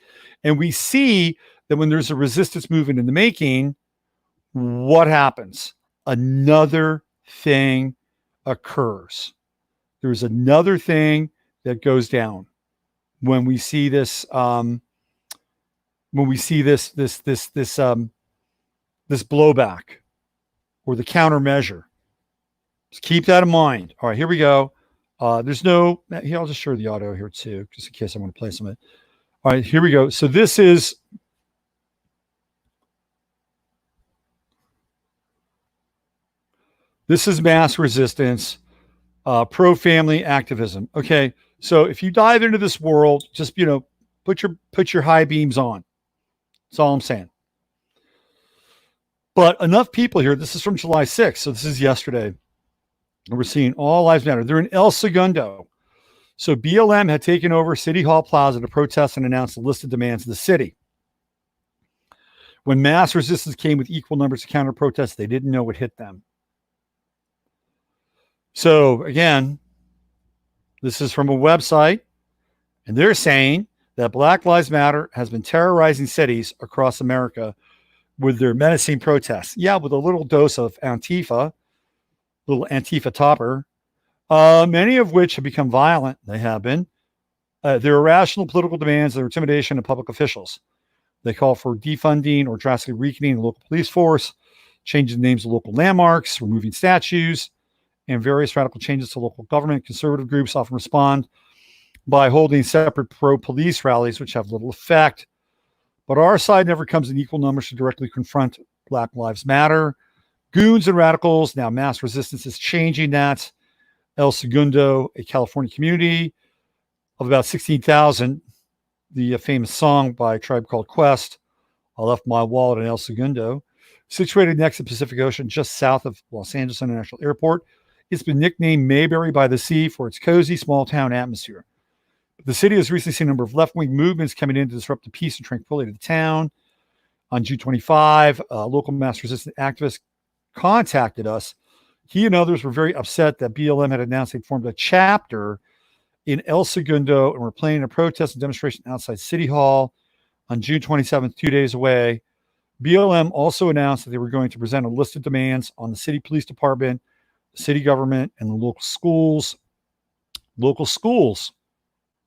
And we see that when there's a resistance movement in the making, what happens? Another thing occurs. There's another thing that goes down when we see this. When we see this blowback or the countermeasure. Just keep that in mind. All right, here we go. There's no. Here, I'll just show the audio here too, just in case I want to play some of it. All right, here we go. So this is. This is mass resistance, pro-family activism. Okay, so if you dive into this world, just put your high beams on. That's all I'm saying. But enough people here. This is from July 6th, so this is yesterday. And we're seeing all lives matter. They're in El Segundo. So BLM had taken over City Hall Plaza to protest and announce the list of demands of the city. When mass resistance came with equal numbers of counter protests, they didn't know what hit them. So again, this is from a website, and they're saying that Black Lives Matter has been terrorizing cities across America with their menacing protests. Yeah, with a little dose of Antifa, little Antifa topper, many of which have become violent. They have been. Their irrational political demands, their intimidation of public officials. They call for defunding or drastically weakening the local police force, changing the names of local landmarks, removing statues, and various radical changes to local government. Conservative groups often respond by holding separate pro-police rallies, which have little effect. But our side never comes in equal numbers to directly confront Black Lives Matter. Goons and radicals, now mass resistance is changing that. El Segundo, a California community of about 16,000, the famous song by a tribe called Quest, I left my wallet in El Segundo, situated next to the Pacific Ocean, just south of Los Angeles International Airport. It's been nicknamed Mayberry by the Sea for its cozy small town atmosphere. The city has recently seen a number of left-wing movements coming in to disrupt the peace and tranquility of the town. On June 25, a local mass resistance activist contacted us. He and others were very upset that BLM had announced they'd formed a chapter in El Segundo and were planning a protest and demonstration outside City Hall on June 27th, 2 days away. BLM also announced that they were going to present a list of demands on the city police department, the city government, and the local schools. Local schools,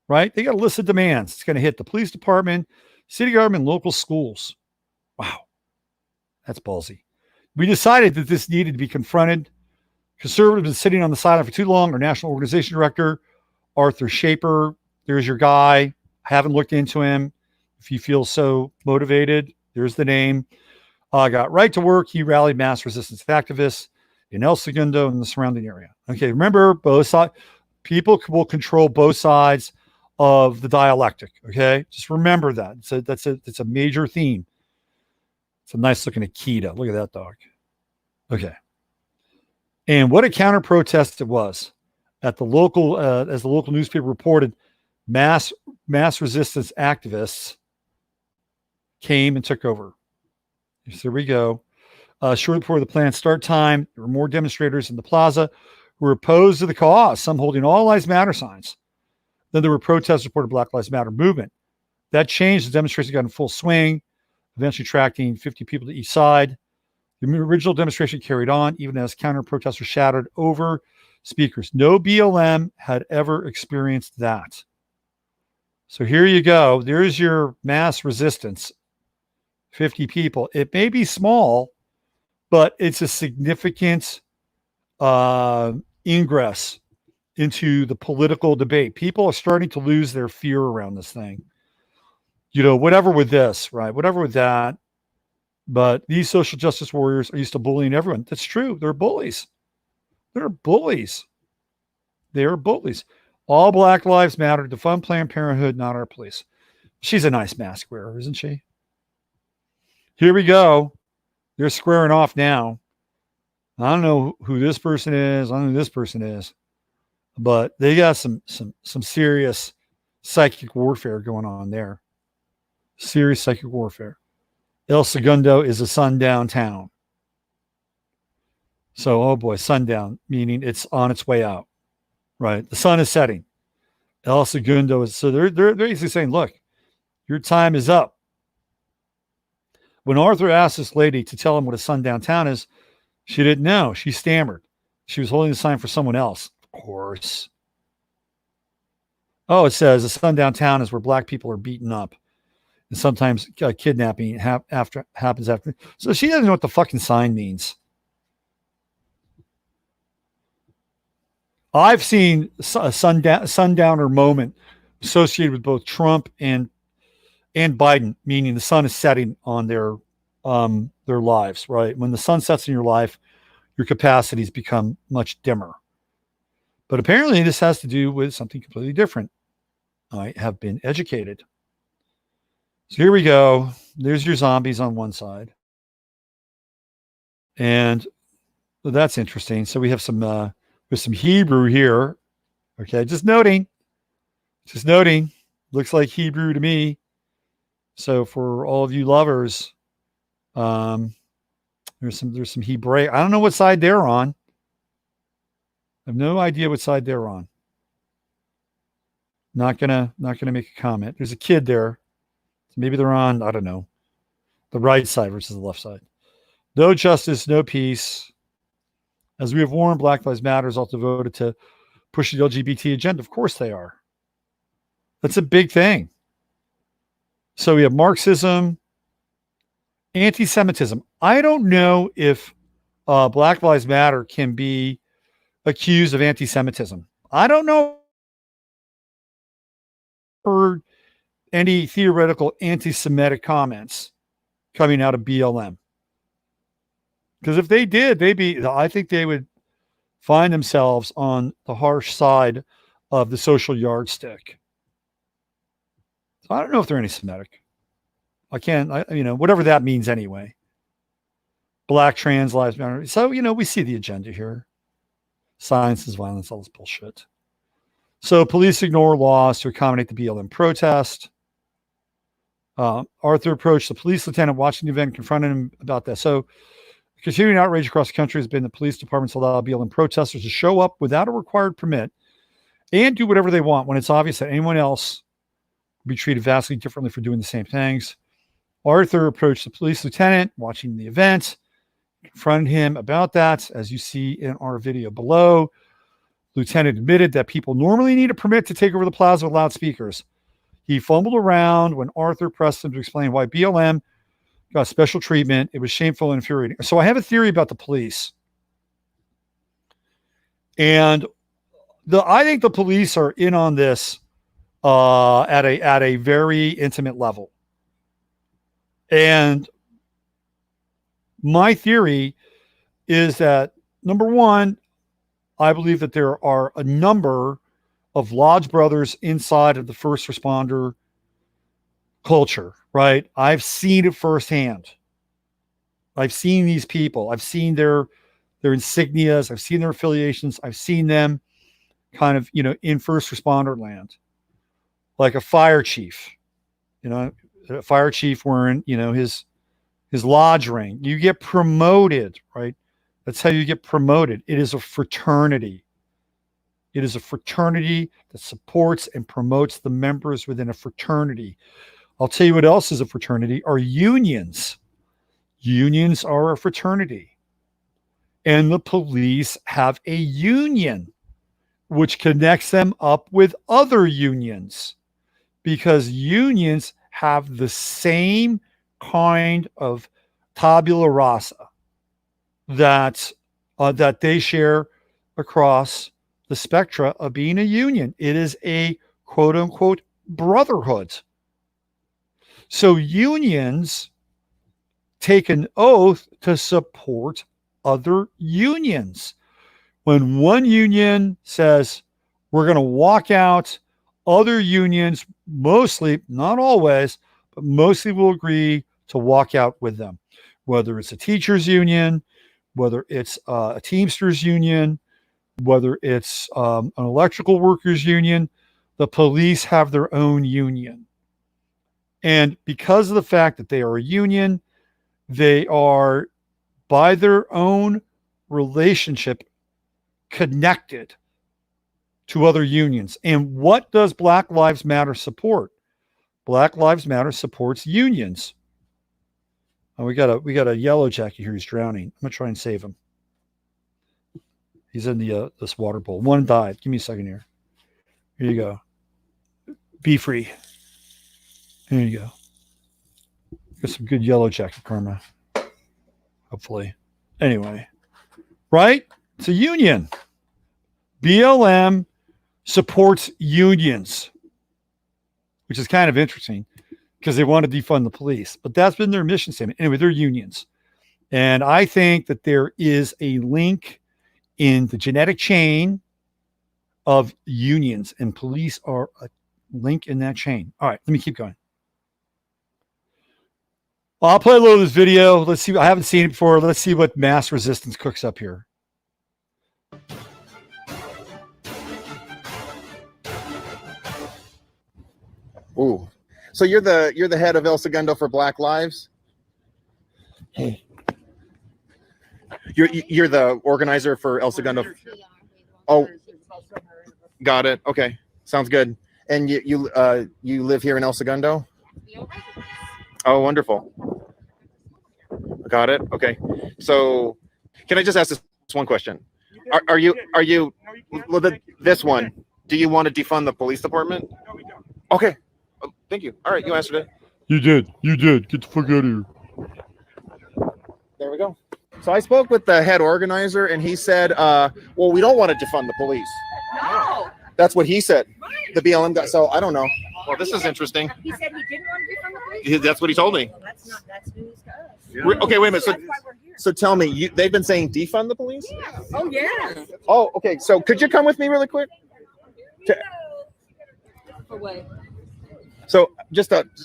right? They got a list of demands. It's going to hit the police department, city government, local schools. Wow. That's ballsy. We decided that this needed to be confronted. Conservatives have been sitting on the sideline for too long. Our national organization director, Arthur Shaper, there's your guy. I haven't looked into him. If you feel so motivated, there's the name. Got right to work. He rallied mass resistance activists in El Segundo and the surrounding area. Okay, remember, both sides. People will control both sides of the dialectic. Okay, just remember that. It's a major theme. It's a nice looking Akita. Look at that dog. Okay. And what a counter protest it was at the local, as the local newspaper reported, mass resistance activists came and took over. So here we go. Shortly before the planned start time, there were more demonstrators in the plaza who were opposed to the cause, some holding all lives matter signs. Then there were protests reported Black Lives Matter movement. That changed. The demonstration got in full swing, eventually attracting 50 people to each side. The original demonstration carried on, even as counter-protesters shouted over speakers. No BLM had ever experienced that. So here you go. There's your mass resistance. 50 people. It may be small, but it's a significant ingress into the political debate. People are starting to lose their fear around this thing. You know, whatever with this, right? Whatever with that. But these social justice warriors are used to bullying everyone. That's true. They're bullies. They're bullies. They are bullies. All Black Lives Matter. Defund Planned Parenthood, not our police. She's a nice mask wearer, isn't she? Here we go. They're squaring off now. I don't know who this person is. I don't know who this person is. But they got some serious psychic warfare going on there. Serious psychic warfare. El Segundo is a sundown town. So, oh boy, sundown, meaning it's on its way out, right? The sun is setting. El Segundo is, so they're basically saying, look, your time is up. When Arthur asked this lady to tell him what a sundown town is, she didn't know. She stammered. She was holding the sign for someone else. Of course. Oh, it says a sundown town is where Black people are beaten up. And sometimes kidnapping happens after. So she doesn't know what the fucking sign means. I've seen a sundowner moment associated with both Trump and Biden, meaning the sun is setting on their lives, right? When the sun sets in your life, your capacities become much dimmer. But apparently this has to do with something completely different. I have been educated. So here we go. There's your zombies on one side. And that's interesting. So we have some Hebrew here. Okay, just noting. Looks like Hebrew to me. So for all of you lovers, there's some Hebraic. I don't know what side they're on. I have no idea what side they're on. Not gonna make a comment. There's a kid there. So maybe they're on, I don't know, the right side versus the left side. No justice, no peace. As we have warned, Black Lives Matter is all devoted to pushing the LGBT agenda. Of course they are. That's a big thing. So we have Marxism, anti-Semitism. I don't know if Black Lives Matter can be accused of anti-Semitism. I don't know. Heard any theoretical anti-Semitic comments coming out of BLM. Because if they did, I think they would find themselves on the harsh side of the social yardstick. So I don't know if they're anti-Semitic. Whatever that means anyway. Black trans lives matter. So, we see the agenda here. Science is violence, all this bullshit. So police ignore laws to accommodate the BLM protest. Arthur approached the police lieutenant watching the event and confronted him about that. So continuing outrage across the country has been the police departments allow BLM protesters to show up without a required permit and do whatever they want when it's obvious that anyone else will be treated vastly differently for doing the same things. Arthur approached the police lieutenant watching the event, confronted him about that, as you see in our video below. Lieutenant admitted that people normally need a permit to take over the plaza with loudspeakers. He fumbled around when Arthur pressed him to explain why BLM got special treatment. It was shameful and infuriating. So I have a theory about the police. And I think the police are in on this at a very intimate level. And my theory is that, number one, I believe that there are a number of Lodge brothers inside of the first responder culture, right? I've seen it firsthand. I've seen these people. I've seen their their insignias. I've seen their affiliations. I've seen them kind of, in first responder land, like a fire chief, a fire chief wearing, his lodge ring. You get promoted, right? That's how you get promoted. It is a fraternity. It is a fraternity that supports and promotes the members within a fraternity. I'll tell you what else is a fraternity are unions. Unions are a fraternity. And the police have a union, which connects them up with other unions, because unions have the same kind of tabula rasa that they share across the spectra of being a union. It is a quote unquote brotherhood. So unions take an oath to support other unions. When one union says we're going to walk out, other unions mostly, not always, but mostly will agree to walk out with them. Whether it's a teachers union, whether it's a Teamsters union, whether it's an electrical workers union, the police have their own union. And because of the fact that they are a union, they are, by their own relationship, connected to other unions. And what does Black Lives Matter support? Black Lives Matter supports unions. Oh, we got a yellow jacket here. He's drowning. I'm gonna try and save him. He's in the this water bowl. One died. Give me a second here. Here you go. Be free. There you go. Got some good yellow jacket karma. Hopefully. Anyway, right? It's a union. BLM supports unions, which is kind of interesting because they want to defund the police. But that's been their mission statement. Anyway, they're unions. And I think that there is a link in the genetic chain of unions, and police are a link in that chain. All right, let me keep going. Well, I'll play a little of this video. Let's see. I haven't seen it before. Let's see what mass resistance cooks up here. Ooh, so you're the head of El Segundo for Black Lives? Hey, you're the organizer for El Segundo. Oh, got it. Okay, sounds good. And you live here in El Segundo? Oh, wonderful. Got it. Okay. So, can I just ask this one question? Are you well, this one? Do you want to defund the police department? No, we don't. Okay. Thank you. All right, you answered it. You did. Get the fuck out of here. There we go. So I spoke with the head organizer, and he said, well, we don't want to defund the police. No. That's what he said. The BLM guy. So I don't know. Well, this is interesting. He said he didn't want to defund the police. That's what he told me. Well, that's news to us. Yeah. Okay, wait a minute. That's why we're here. So tell me, they've been saying defund the police? Yeah. Oh, yeah. Oh, okay. So could you come with me really quick? For what? So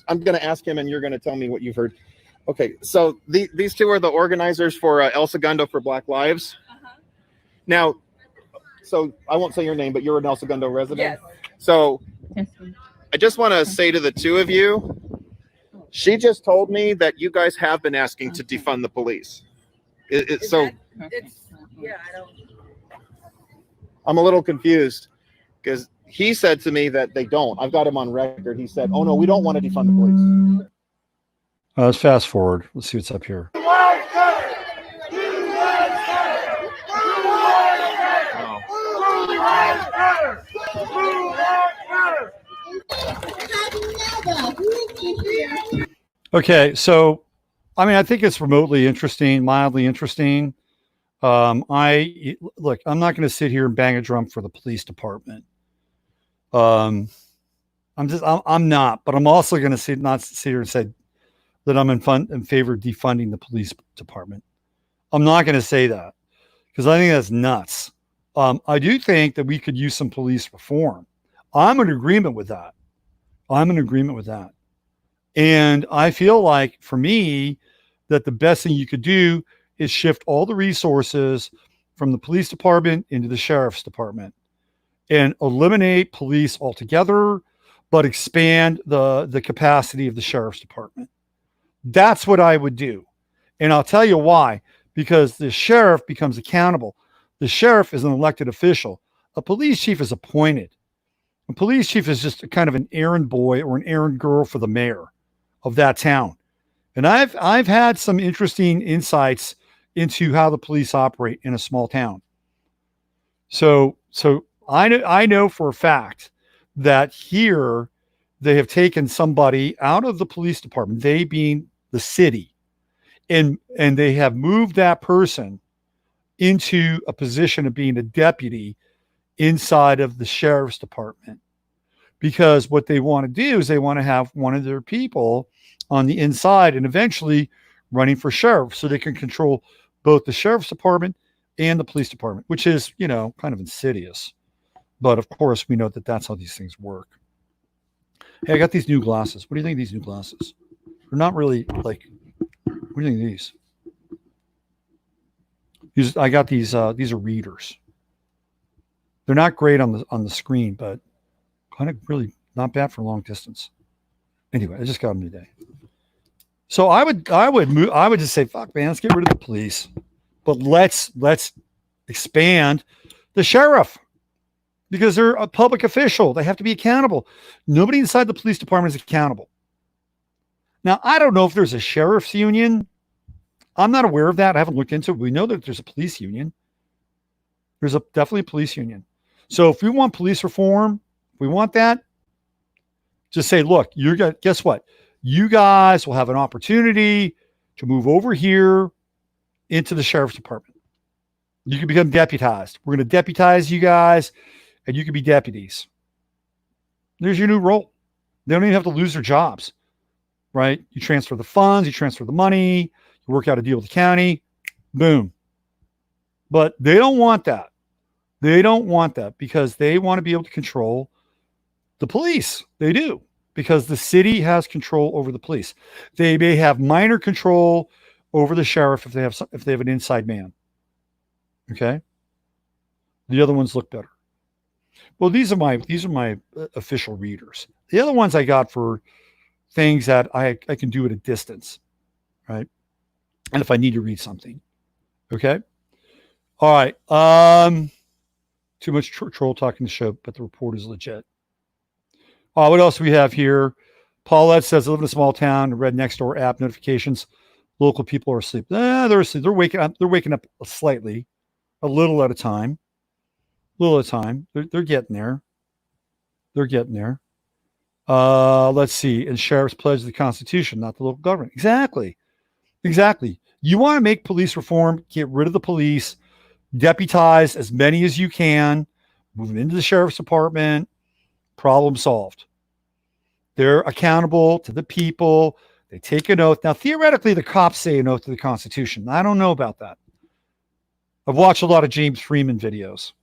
I'm going to ask him, and you're going to tell me what you've heard. Okay, so these two are the organizers for El Segundo for Black Lives. Uh-huh. Now, so I won't say your name, but you're an El Segundo resident. Yes. So I just want to say to the two of you, she just told me that you guys have been asking to defund the police. It's yeah, I don't. I'm a little confused because he said to me that they don't. I've got him on record. He said, oh no, we don't want to defund the police. Let's fast forward. Let's see what's up here. Okay, so I mean, I think it's remotely interesting, mildly interesting. I'm not going to sit here and bang a drum for the police department. I'm not, but I'm also going to not sit here and say that I'm in favor of defunding the police department. I'm not going to say that because I think that's nuts. I do think that we could use some police reform. I'm in agreement with that. And I feel like, for me, that the best thing you could do is shift all the resources from the police department into the sheriff's department and eliminate police altogether, but expand the capacity of the sheriff's department. That's what I would do. And I'll tell you why. Because the sheriff becomes accountable. The sheriff is an elected official. A police chief is appointed. A police chief is just kind of an errand boy or an errand girl for the mayor of that town. And I've had some interesting insights into how the police operate in a small town. So I know for a fact that here they have taken somebody out of the police department, they being the city, and they have moved that person into a position of being a deputy inside of the sheriff's department. Because what they want to do is they want to have one of their people on the inside and eventually running for sheriff so they can control both the sheriff's department and the police department, which is, kind of insidious. But of course, we know that that's how these things work. Hey, I got these new glasses. What do you think of these new glasses? They're not really like, what do you think of these? I got these are readers. They're not great on the screen, but kind of really not bad for long distance. Anyway, I just got them today. So I would just say, fuck, man, let's get rid of the police, but let's expand the sheriff because they're a public official. They have to be accountable. Nobody inside the police department is accountable. Now, I don't know if there's a sheriff's union. I'm not aware of that. I haven't looked into it. We know that there's a police union. There's definitely a police union. So if we want police reform, we want that. Just say, look, guess what? You guys will have an opportunity to move over here into the sheriff's department. You can become deputized. We're going to deputize you guys, and you can be deputies. There's your new role. They don't even have to lose their jobs, right? You transfer the funds, you transfer the money, you work out a deal with the county, boom. But they don't want that. They don't want that because they want to be able to control the police. They do. Because the city has control over the police. They may have minor control over the sheriff if they have an inside man. Okay. The other ones look better. Well, these are my official readers. The other ones I got for things that I can do at a distance, right? And if I need to read something, okay. All right. Too much troll talking the show, but the report is legit. What else do we have here? Paulette says, I live in a small town. Read Nextdoor app notifications. Local people are asleep. They're asleep. They're waking up. They're waking up slightly, a little at a time. They're getting there. They're getting there. Let's see. And sheriffs pledge the Constitution, not the local government. Exactly. You want to make police reform, get rid of the police, deputize as many as you can, move them into the sheriff's department, problem solved. They're accountable to the people. They take an oath. Now, theoretically, the cops say an oath to the Constitution. I don't know about that. I've watched a lot of James Freeman videos.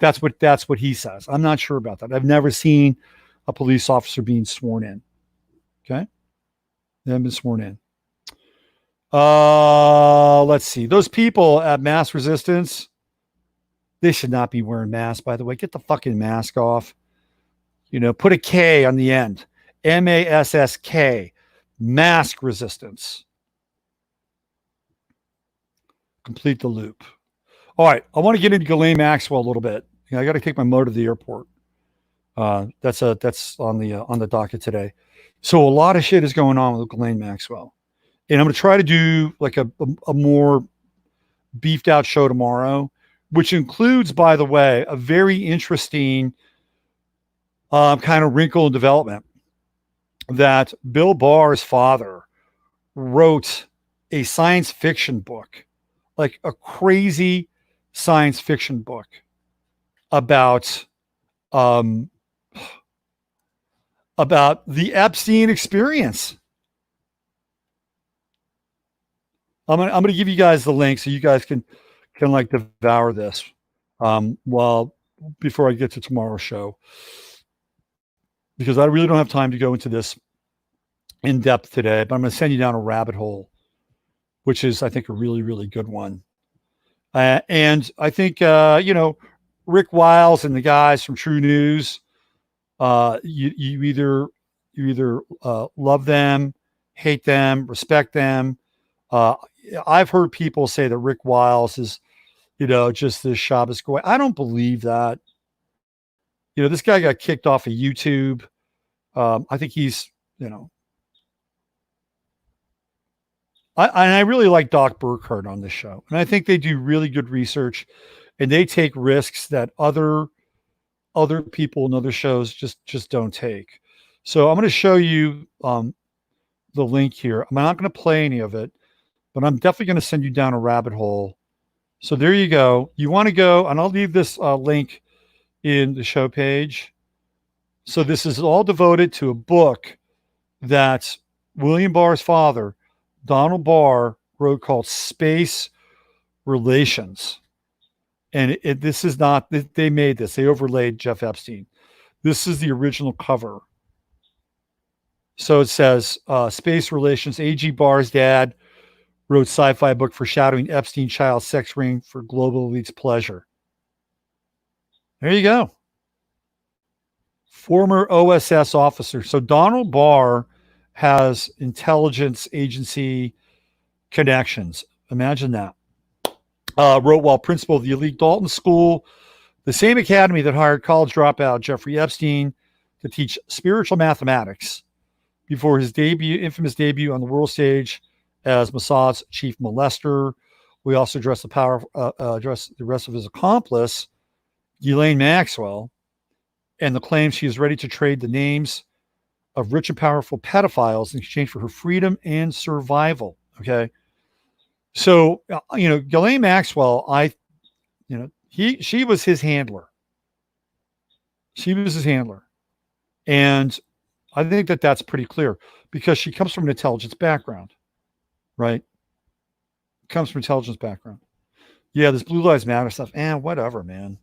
That's what he says. I'm not sure about that. I've never seen a police officer being sworn in. Okay? They haven't been sworn in. Let's see. Those people at Mass Resistance, they should not be wearing masks, by the way. Get the fucking mask off. Put a K on the end. MASSK. Mask resistance. Complete the loop. All right. I want to get into Ghislaine Maxwell a little bit. I got to take my motor to the airport. That's on the docket today. So a lot of shit is going on with Ghislaine Maxwell. And I'm going to try to do like a more beefed out show tomorrow, which includes, by the way, a very interesting kind of wrinkle in development that Bill Barr's father wrote a science fiction book, like a crazy science fiction book about the Epstein experience. I'm gonna give you guys the link so you guys can like devour this before I get to tomorrow's show, because I really don't have time to go into this in depth today, but I'm going to send you down a rabbit hole, which is, I think, a really, really good one. And I think, Rick Wiles and the guys from True News, you either love them, hate them, respect them. I've heard people say that Rick Wiles is, just this Shabbos goy. I don't believe that. This guy got kicked off of YouTube. I think he's, I really like Doc Burkhart on this show, and I think they do really good research, and they take risks that other people in other shows just don't take. So I'm going to show you the link here. I'm not going to play any of it, but I'm definitely going to send you down a rabbit hole. So there you go. You want to go, and I'll leave this link in the show page. So this is all devoted to a book that William Barr's father, Donald Barr, wrote called Space Relations. And this is not, they made this, they overlaid Jeff Epstein. This is the original cover. So it says, Space Relations, A.G. Barr's dad wrote sci-fi book foreshadowing Epstein child sex ring for global elite's pleasure. There you go. Former OSS officer. So Donald Barr has intelligence agency connections. Imagine that. Wrote while principal of the elite Dalton School, the same academy that hired college dropout Jeffrey Epstein to teach spiritual mathematics before his infamous debut on the world stage as Mossad's chief molester. We also address the rest of his accomplice, Ghislaine Maxwell, and the claim she is ready to trade the names of rich and powerful pedophiles in exchange for her freedom and survival. Okay. So, Ghislaine Maxwell, she was his handler. She was his handler. And I think that that's pretty clear because she comes from an intelligence background, right? Comes from intelligence background. Yeah, this Blue Lives Matter stuff. Whatever, man.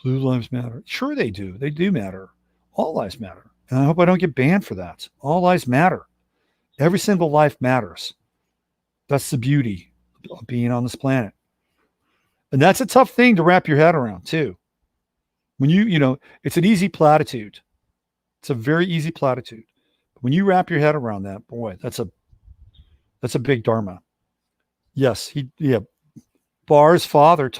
Blue lives matter. Sure they do. They do matter. All lives matter. And I hope I don't get banned for that. All lives matter. Every single life matters. That's the beauty of being on this planet. And that's a tough thing to wrap your head around too. When it's an easy platitude. It's a very easy platitude. But when you wrap your head around that, boy, that's a big dharma. Yes, Barr's father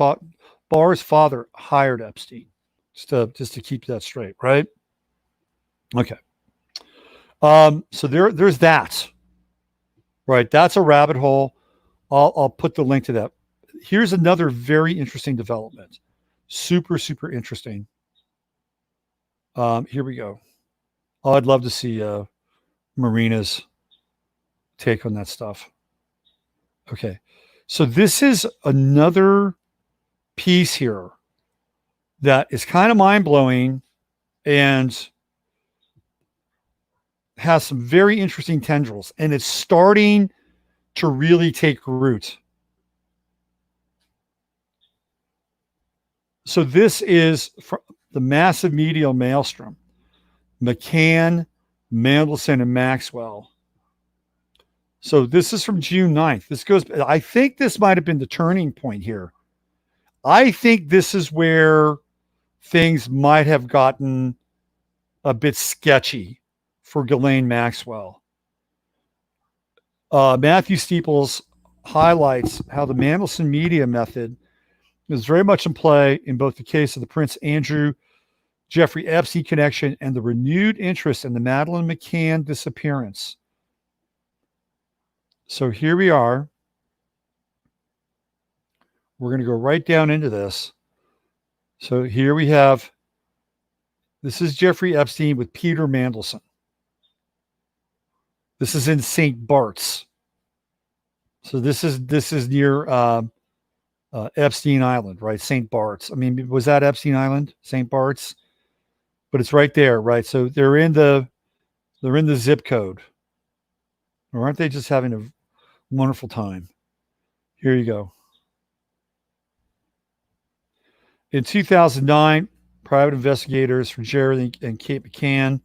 hired Epstein. Just to keep that straight, right? Okay. So there's that. Right. That's a rabbit hole. I'll put the link to that. Here's another very interesting development. Super, super interesting. Here we go. Oh, I'd love to see Marina's take on that stuff. Okay. So this is another piece here that is kind of mind-blowing and has some very interesting tendrils, and it's starting to really take root. So this is the massive medial maelstrom. McCann, Mandelson, and Maxwell. So this is from June 9th. I think this might have been the turning point here. I think this is where things might have gotten a bit sketchy for Ghislaine Maxwell. Matthew Steeples highlights how the Mandelson media method is very much in play in both the case of the Prince Andrew Jeffrey Epstein connection and the renewed interest in the Madeleine McCann disappearance. So here we are. We're going to go right down into this. So here we have, this is Jeffrey Epstein with Peter Mandelson. This is in St. Bart's. So this is near Epstein Island, right? St. Bart's. I mean, was that Epstein Island? St. Bart's? But it's right there, right? So they're in the zip code. Or aren't they just having a wonderful time? Here you go. In 2009, private investigators from Jared and Kate McCann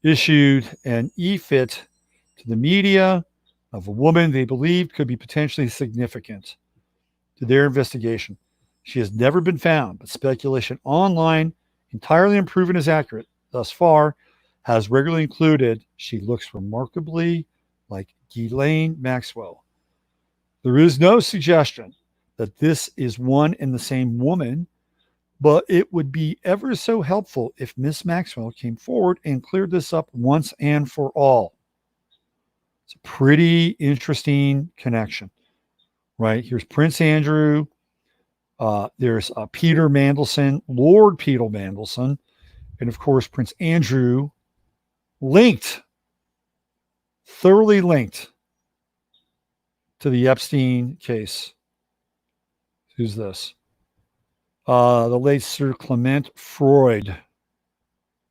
issued an e-fit to the media of a woman they believed could be potentially significant to their investigation. She has never been found, but speculation online, entirely unproven as accurate thus far, has regularly included she looks remarkably like Ghislaine Maxwell. There is no suggestion that this is one and the same woman, but it would be ever so helpful if Miss Maxwell came forward and cleared this up once and for all. It's a pretty interesting connection, right? Here's Prince Andrew. There's Peter Mandelson, Lord Peter Mandelson, and of course, Prince Andrew, thoroughly linked to the Epstein case. Who's this? The late Sir Clement Freud.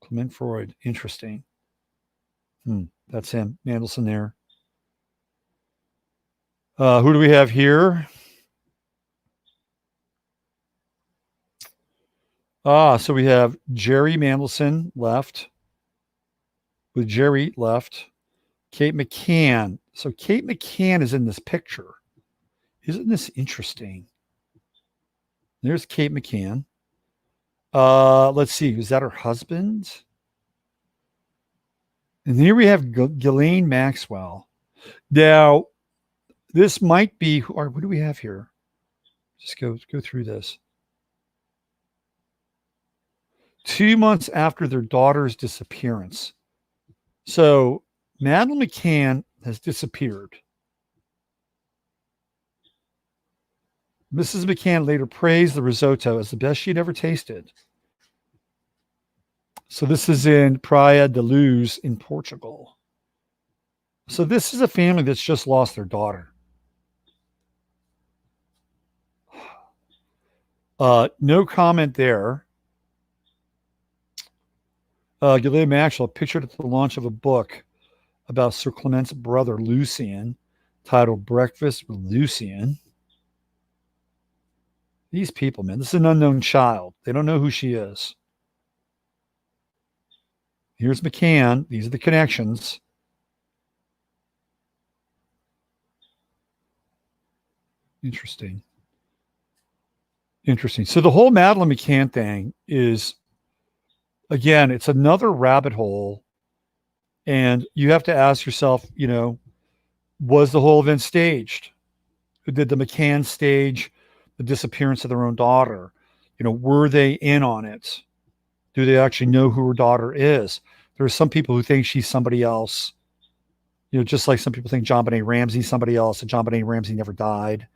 Clement Freud. Interesting. That's him. Mandelson there. Who do we have here? So we have Jerry Mandelson left. With Jerry left. Kate McCann. So Kate McCann is in this picture. Isn't this interesting? There's Kate McCann. Let's see. Is that her husband? And here we have Ghislaine Maxwell. Now, this might be, or what do we have here? Just go through this. 2 months after their daughter's disappearance. So Madeleine McCann has disappeared. Mrs. McCann later praised the risotto as the best she'd ever tasted. So this is in Praia da Luz in Portugal. So this is a family that's just lost their daughter. No comment there. Ghislaine Maxwell pictured at the launch of a book about Sir Clement's brother Lucian, titled Breakfast with Lucian. These people, man, this is an unknown child. They don't know who she is. Here's McCann. These are the connections. Interesting. So the whole Madeleine McCann thing is, again, it's another rabbit hole. And you have to ask yourself, was the whole event staged? Did the McCann stage the disappearance of their own daughter? Were they in on it? Do they actually know who her daughter is? There are some people who think she's somebody else. Just like some people think John Benet Ramsey's somebody else, and John Benet Ramsey never died.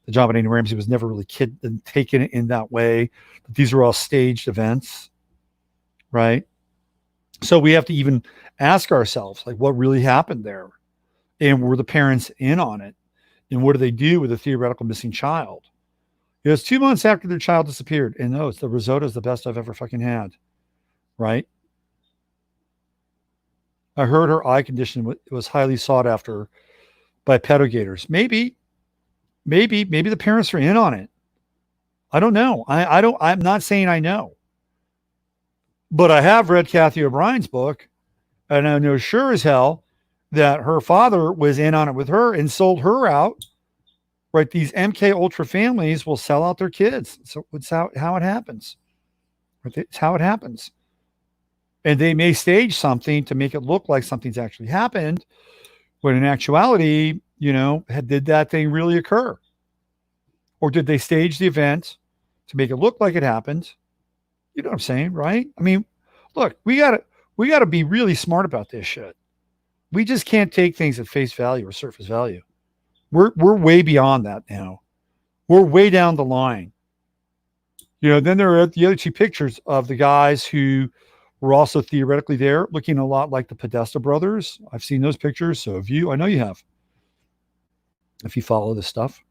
The John Benet Ramsey was never really taken in that way. But these are all staged events, right? So we have to even ask ourselves, like, what really happened there? And were the parents in on it? And what do they do with a theoretical missing child? It was 2 months after their child disappeared. And no, it's the risotto is the best I've ever fucking had. Right? I heard her eye condition was highly sought after by petogators. Maybe the parents are in on it. I don't know. I'm not saying I know. But I have read Kathy O'Brien's book, and I know sure as hell that her father was in on it with her and sold her out. Right? These MK Ultra families will sell out their kids. So it's how it happens. It's how it happens. And they may stage something to make it look like something's actually happened, when in actuality, did that thing really occur? Or did they stage the event to make it look like it happened? You know what I'm saying, right? I mean, look, we gotta be really smart about this shit. We just can't take things at face value or surface value. We're way beyond that now. We're way down the line. Then there are the other two pictures of the guys who were also theoretically there, looking a lot like the Podesta brothers. I've seen those pictures, so have you. I know you have, if you follow this stuff.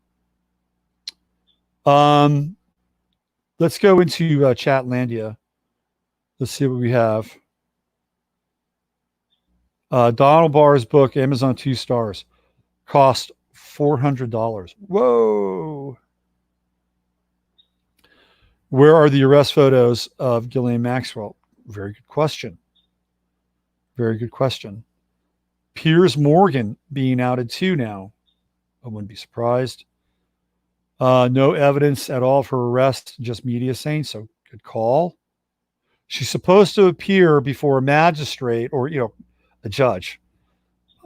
Let's go into Chatlandia. Let's see what we have. Donald Barr's book, Amazon 2 stars, cost $400. Whoa. Where are the arrest photos of Ghislaine Maxwell? Very good question. Piers Morgan being outed too now. I wouldn't be surprised. No evidence at all for arrest, just media saying so. Good call. She's supposed to appear before a magistrate or, a judge.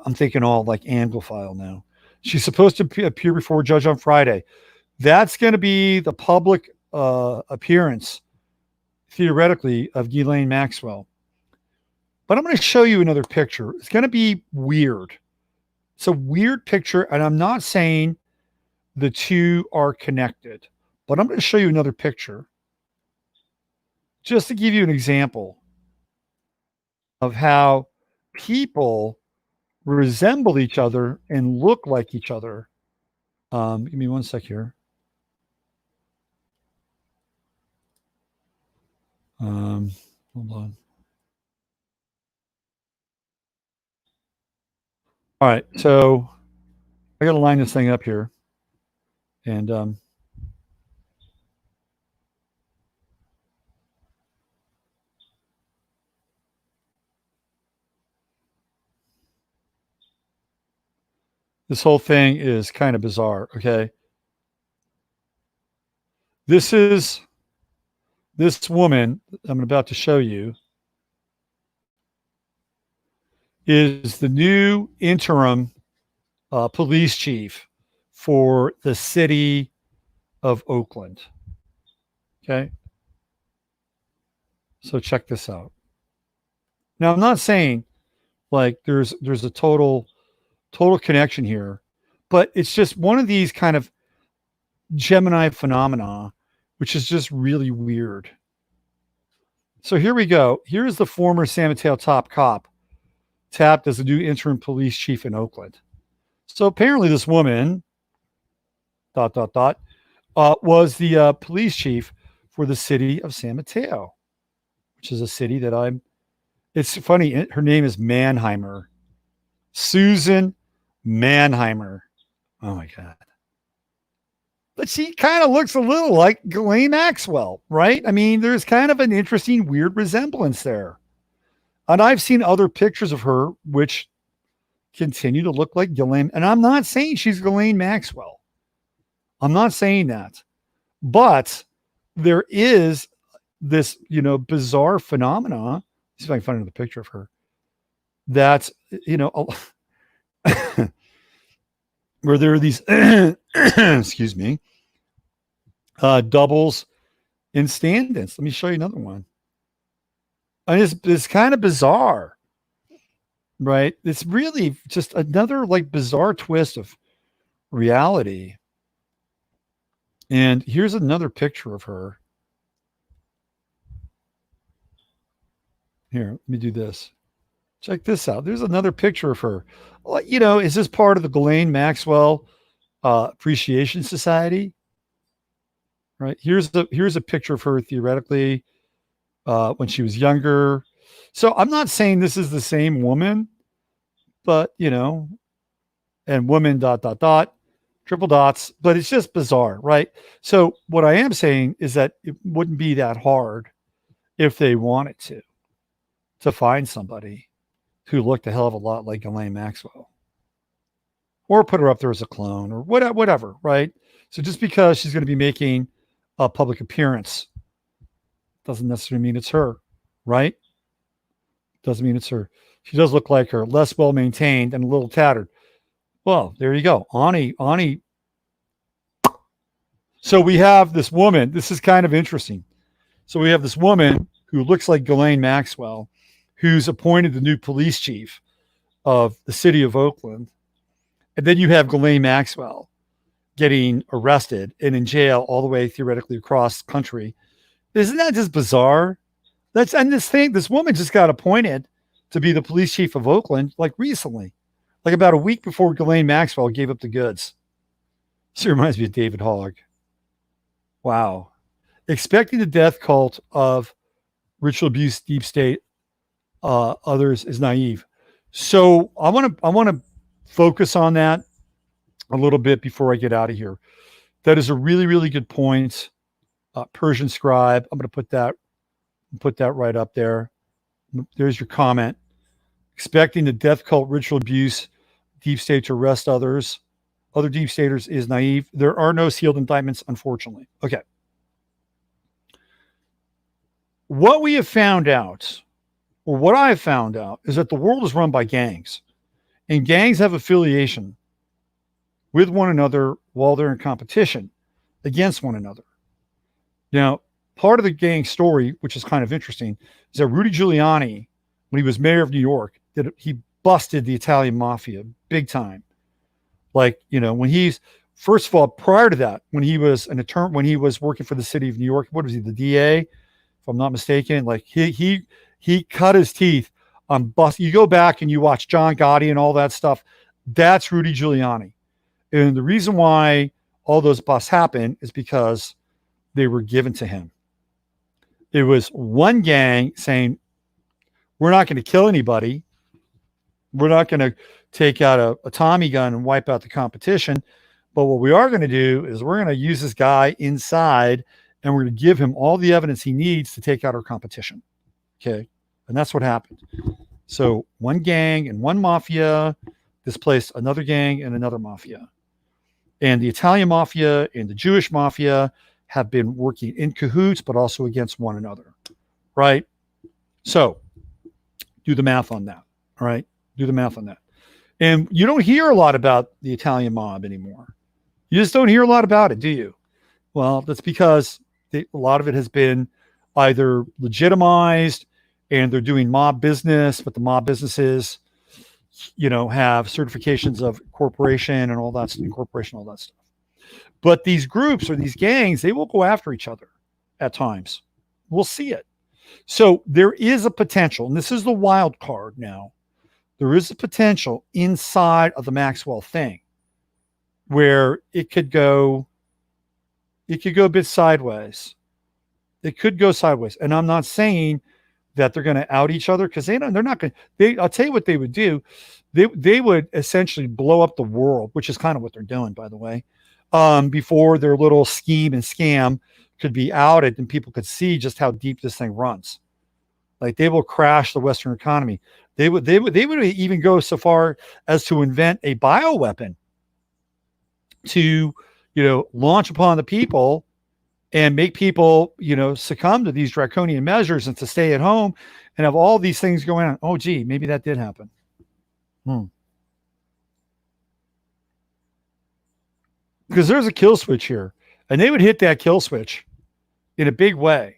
I'm thinking all like Anglophile now. She's supposed to appear before a judge on Friday. That's going to be the public appearance, theoretically, of Ghislaine Maxwell. But I'm going to show you another picture. It's going to be weird. It's a weird picture, and I'm not saying the two are connected, but I'm going to show you another picture just to give you an example of how people resemble each other and look like each other. Give me one sec here. Hold on. All right, so I got to line this thing up here, and this whole thing is kind of bizarre. Okay, this woman I'm about to show you is the new interim police chief for the city of Oakland. Okay. So check this out. Now, I'm not saying like there's a total connection here, but it's just one of these kind of Gemini phenomena, which is just really weird. So here we go. Here's the former San Mateo top cop tapped as the new interim police chief in Oakland. So apparently this woman, ... was the police chief for the city of San Mateo, which is a city that it's funny. Her name is Mannheimer. Susan Mannheimer. Oh my God. But she kind of looks a little like Ghislaine Maxwell, right? I mean, there's kind of an interesting, weird resemblance there. And I've seen other pictures of her, which continue to look like Ghislaine. And I'm not saying she's Ghislaine Maxwell. I'm not saying that. But there is this, bizarre phenomena. See if I can find another picture of her. That, where there are these, excuse me, doubles in stand-ins. Let me show you another one. And it's kind of bizarre, right? It's really just another like bizarre twist of reality. And here's another picture of her. Here, let me do this. Check this out. There's another picture of her. Is this part of the Ghislaine Maxwell Appreciation Society? Right. Here's a picture of her theoretically when she was younger. So I'm not saying this is the same woman, but and woman ... triple dots, but it's just bizarre, right? So what I am saying is that it wouldn't be that hard if they wanted to find somebody who looked a hell of a lot like Ghislaine Maxwell, or put her up there as a clone or whatever, right? So just because she's going to be making a public appearance doesn't necessarily mean it's her, right? Doesn't mean it's her. She does look like her, less well maintained and a little tattered. Well, there you go. Ani. So we have this woman. This is kind of interesting. So we have this woman who looks like Ghislaine Maxwell, who's appointed the new police chief of the city of Oakland. And then you have Ghislaine Maxwell getting arrested and in jail all the way theoretically across the country. Isn't that just bizarre? This woman just got appointed to be the police chief of Oakland like recently. Like about a week before Ghislaine Maxwell gave up the goods. She reminds me of David Hogg. Wow. Expecting the death cult of ritual abuse, deep state, others is naive. So I want to focus on that a little bit before I get out of here. That is a really, really good point. Persian scribe. I'm going to put that right up there. There's your comment. Expecting the death cult, ritual abuse, deep state to arrest others. other deep staters is naive. There are no sealed indictments, unfortunately. Okay. What we have found out, or what I have found out, is that the world is run by gangs, and gangs have affiliation with one another while they're in competition against one another. Now, part of the gang story, which is kind of interesting, is that Rudy Giuliani, when he was mayor of New York, he busted the Italian mafia big time. Like, when he's, first of all, prior to that, when he was an attorney, when he was working for the city of New York, what was he, the DA, if I'm not mistaken? Like he cut his teeth on bust. You go back and you watch John Gotti and all that stuff. That's Rudy Giuliani. And the reason why all those busts happen is because they were given to him. It was one gang saying, we're not going to kill anybody. We're not going to take out a Tommy gun and wipe out the competition. But what we are going to do is we're going to use this guy inside and we're going to give him all the evidence he needs to take out our competition. Okay. And that's what happened. So one gang and one mafia displaced another gang and another mafia. And the Italian mafia and the Jewish mafia have been working in cahoots, but also against one another. Right? So do the math on that. All right? Do the math on that. And you don't hear a lot about the Italian mob anymore. You just don't hear a lot about it, do you? Well, that's because a lot of it has been either legitimized and they're doing mob business, but the mob businesses, have certifications of corporation and all that, incorporation, all that stuff. But these groups or these gangs, they will go after each other at times. We'll see it. So there is a potential, and this is the wild card now. There is a potential inside of the Maxwell thing where it could go a bit sideways. It could go sideways. And I'm not saying that they're going to out each other, because they're not going to. I'll tell you what they would do. They would essentially blow up the world, which is kind of what they're doing, by the way, before their little scheme and scam could be outed and people could see just how deep this thing runs. Like, they will crash the Western economy. They would even go so far as to invent a bioweapon to, launch upon the people and make people, succumb to these draconian measures and to stay at home and have all these things going on. Oh, gee, maybe that did happen. Because there's a kill switch here, and they would hit that kill switch in a big way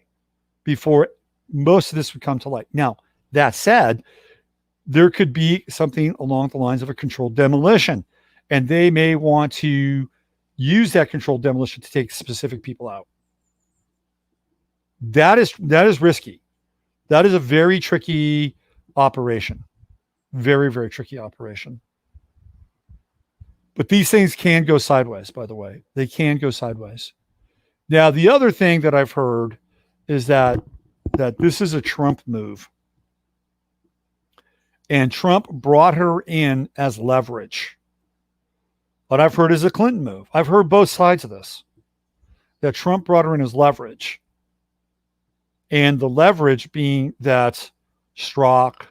before most of this would come to light. Now, that said, there could be something along the lines of a controlled demolition, and they may want to use that controlled demolition to take specific people out. That is risky. That is a very tricky operation. Very, very tricky operation. But these things can go sideways, by the way. They can go sideways. Now, the other thing that I've heard is that this is a Trump move. And Trump brought her in as leverage. What I've heard is a Clinton move. I've heard both sides of this. That Trump brought her in as leverage. And the leverage being that Strzok,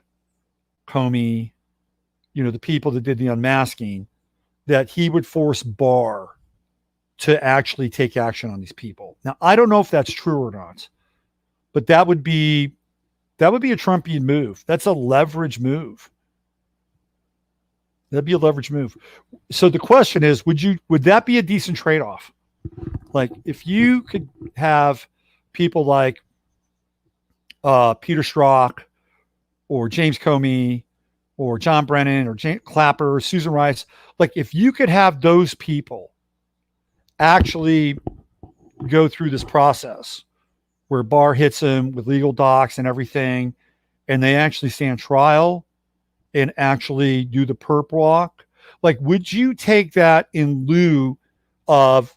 Comey, the people that did the unmasking, that he would force Barr to actually take action on these people. Now, I don't know if that's true or not, but that would be a Trumpian move. That's a leverage move. That'd be a leverage move. So the question is, would that be a decent trade-off? Like, if you could have people like Peter Strzok or James Comey or John Brennan or Clapper or Susan Rice, like, if you could have those people actually go through this process where Barr hits them with legal docs and everything, and they actually stand trial and actually do the perp walk, like, would you take that in lieu of,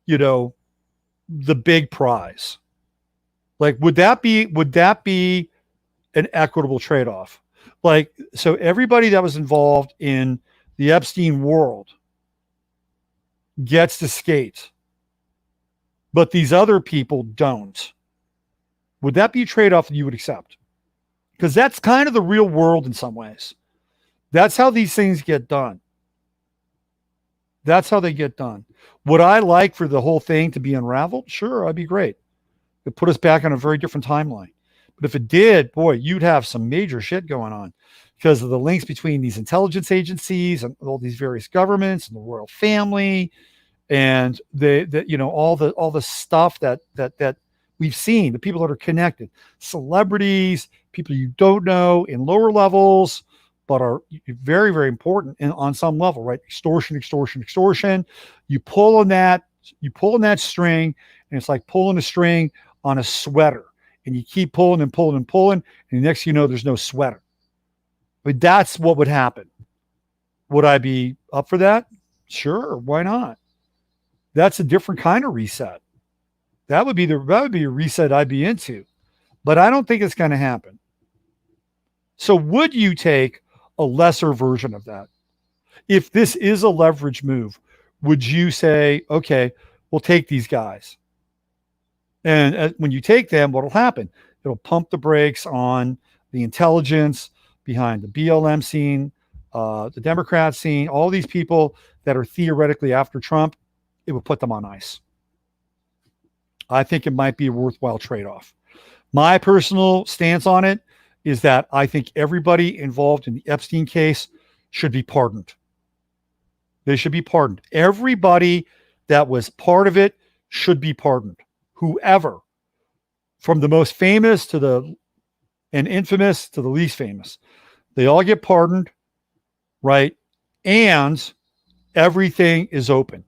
the big prize? Like, would that be an equitable trade-off? Like, so everybody that was involved in the Epstein world gets to skate, but these other people don't. Would that be a trade-off that you would accept? Because that's kind of the real world in some ways. That's how these things get done. That's how they get done. Would I like for the whole thing to be unraveled? Sure, I'd be great. It put us back on a very different timeline. But if it did, boy, you'd have some major shit going on because of the links between these intelligence agencies and all these various governments and the royal family and all the stuff that we've seen, the people that are connected, celebrities, people you don't know in lower levels, but are very, very important on some level, right? Extortion. You pull on that string, and it's like pulling a string on a sweater, and you keep pulling and pulling and pulling, and the next you know, there's no sweater. But that's what would happen. Would I be up for that? Sure, why not? That's a different kind of reset. That would be a reset I'd be into, but I don't think it's going to happen. So would you take a lesser version of that? If this is a leverage move, would you say, okay, we'll take these guys? And when you take them, what will happen? It'll pump the brakes on the intelligence behind the BLM scene, the Democrat scene, all these people that are theoretically after Trump. It will put them on ice. I think it might be a worthwhile trade-off. My personal stance on it is that I think everybody involved in the Epstein case should be pardoned. They should be pardoned. Everybody that was part of it should be pardoned. Whoever, from the most famous and infamous to the least famous, they all get pardoned, right? And everything is open.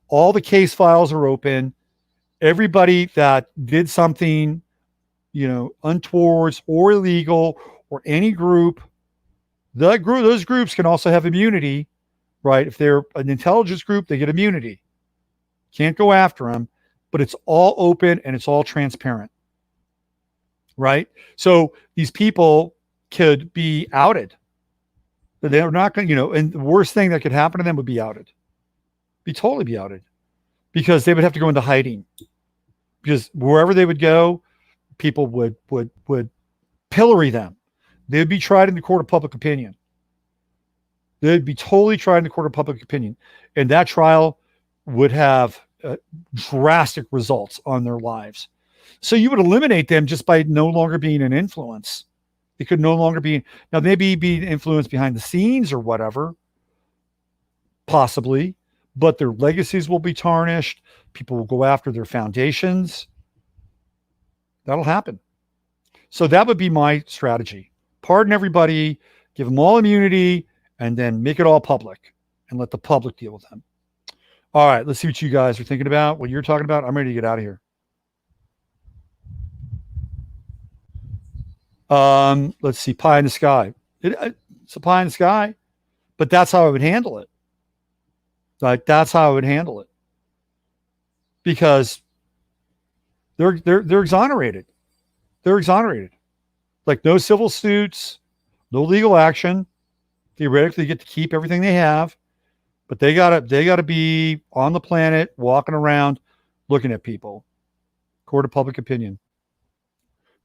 All the case files are open. Everybody that did something, untoward or illegal, or any group, those groups can also have immunity, right? If they're an intelligence group, they get immunity. Can't go after them, but it's all open and it's all transparent, right? So these people could be outed. They're not going to, and the worst thing that could happen to them would be outed. Totally be outed, because they would have to go into hiding, because wherever they would go, people would pillory them. They would be tried in the court of public opinion. They'd be totally tried in the court of public opinion, and that trial would have drastic results on their lives. So you would eliminate them just by no longer being an influence. They could no longer be, now maybe be influenced behind the scenes or whatever, possibly, but their legacies will be tarnished. People will go after their foundations. That'll happen. So that would be my strategy. Pardon everybody, give them all immunity, and then make it all public and let the public deal with them. All right, let's see what you guys are thinking about, what you're talking about. I'm ready to get out of here. Let's see, pie in the sky. It's a pie in the sky, but that's how I would handle it. Like, that's how I would handle it, because they're exonerated. They're exonerated. Like, no civil suits, no legal action. Theoretically, they get to keep everything they have, but they gotta be on the planet, walking around, looking at people. Court of public opinion.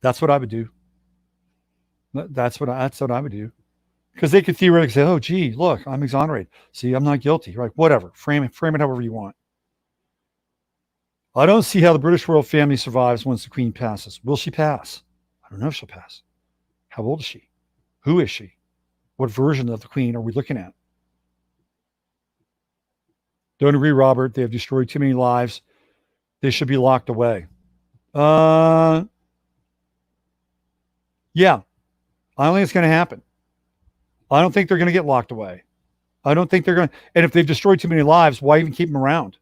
That's what I would do. That's what I would do. Because they could theoretically say, oh, gee, look, I'm exonerated. See, I'm not guilty. Right? Whatever. Frame it however you want. I don't see how the British royal family survives once the Queen passes. Will she pass? I don't know if she'll pass. How old is she? Who is she? What version of the Queen are we looking at? Don't agree, Robert. They have destroyed too many lives. They should be locked away. Yeah. I don't think it's going to happen. I don't think they're going to get locked away. I don't think they're going to. And if they've destroyed too many lives, why even keep them around?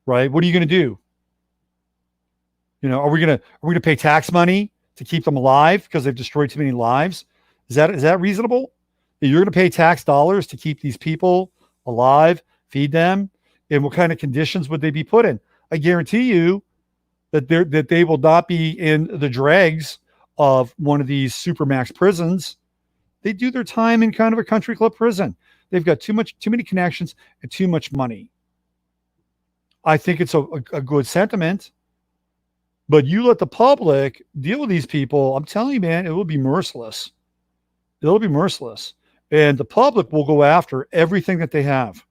Right? What are you going to do? Are we going to pay tax money to keep them alive because they've destroyed too many lives? Is that reasonable? You're going to pay tax dollars to keep these people alive, feed them, and what kind of conditions would they be put in? I guarantee you that they will not be in the dregs of one of these supermax prisons. They do their time in kind of a country club prison. They've got too many connections and too much money. I think it's a good sentiment, but you let the public deal with these people. I'm telling you, man, it will be merciless. It'll be merciless. And the public will go after everything that they have.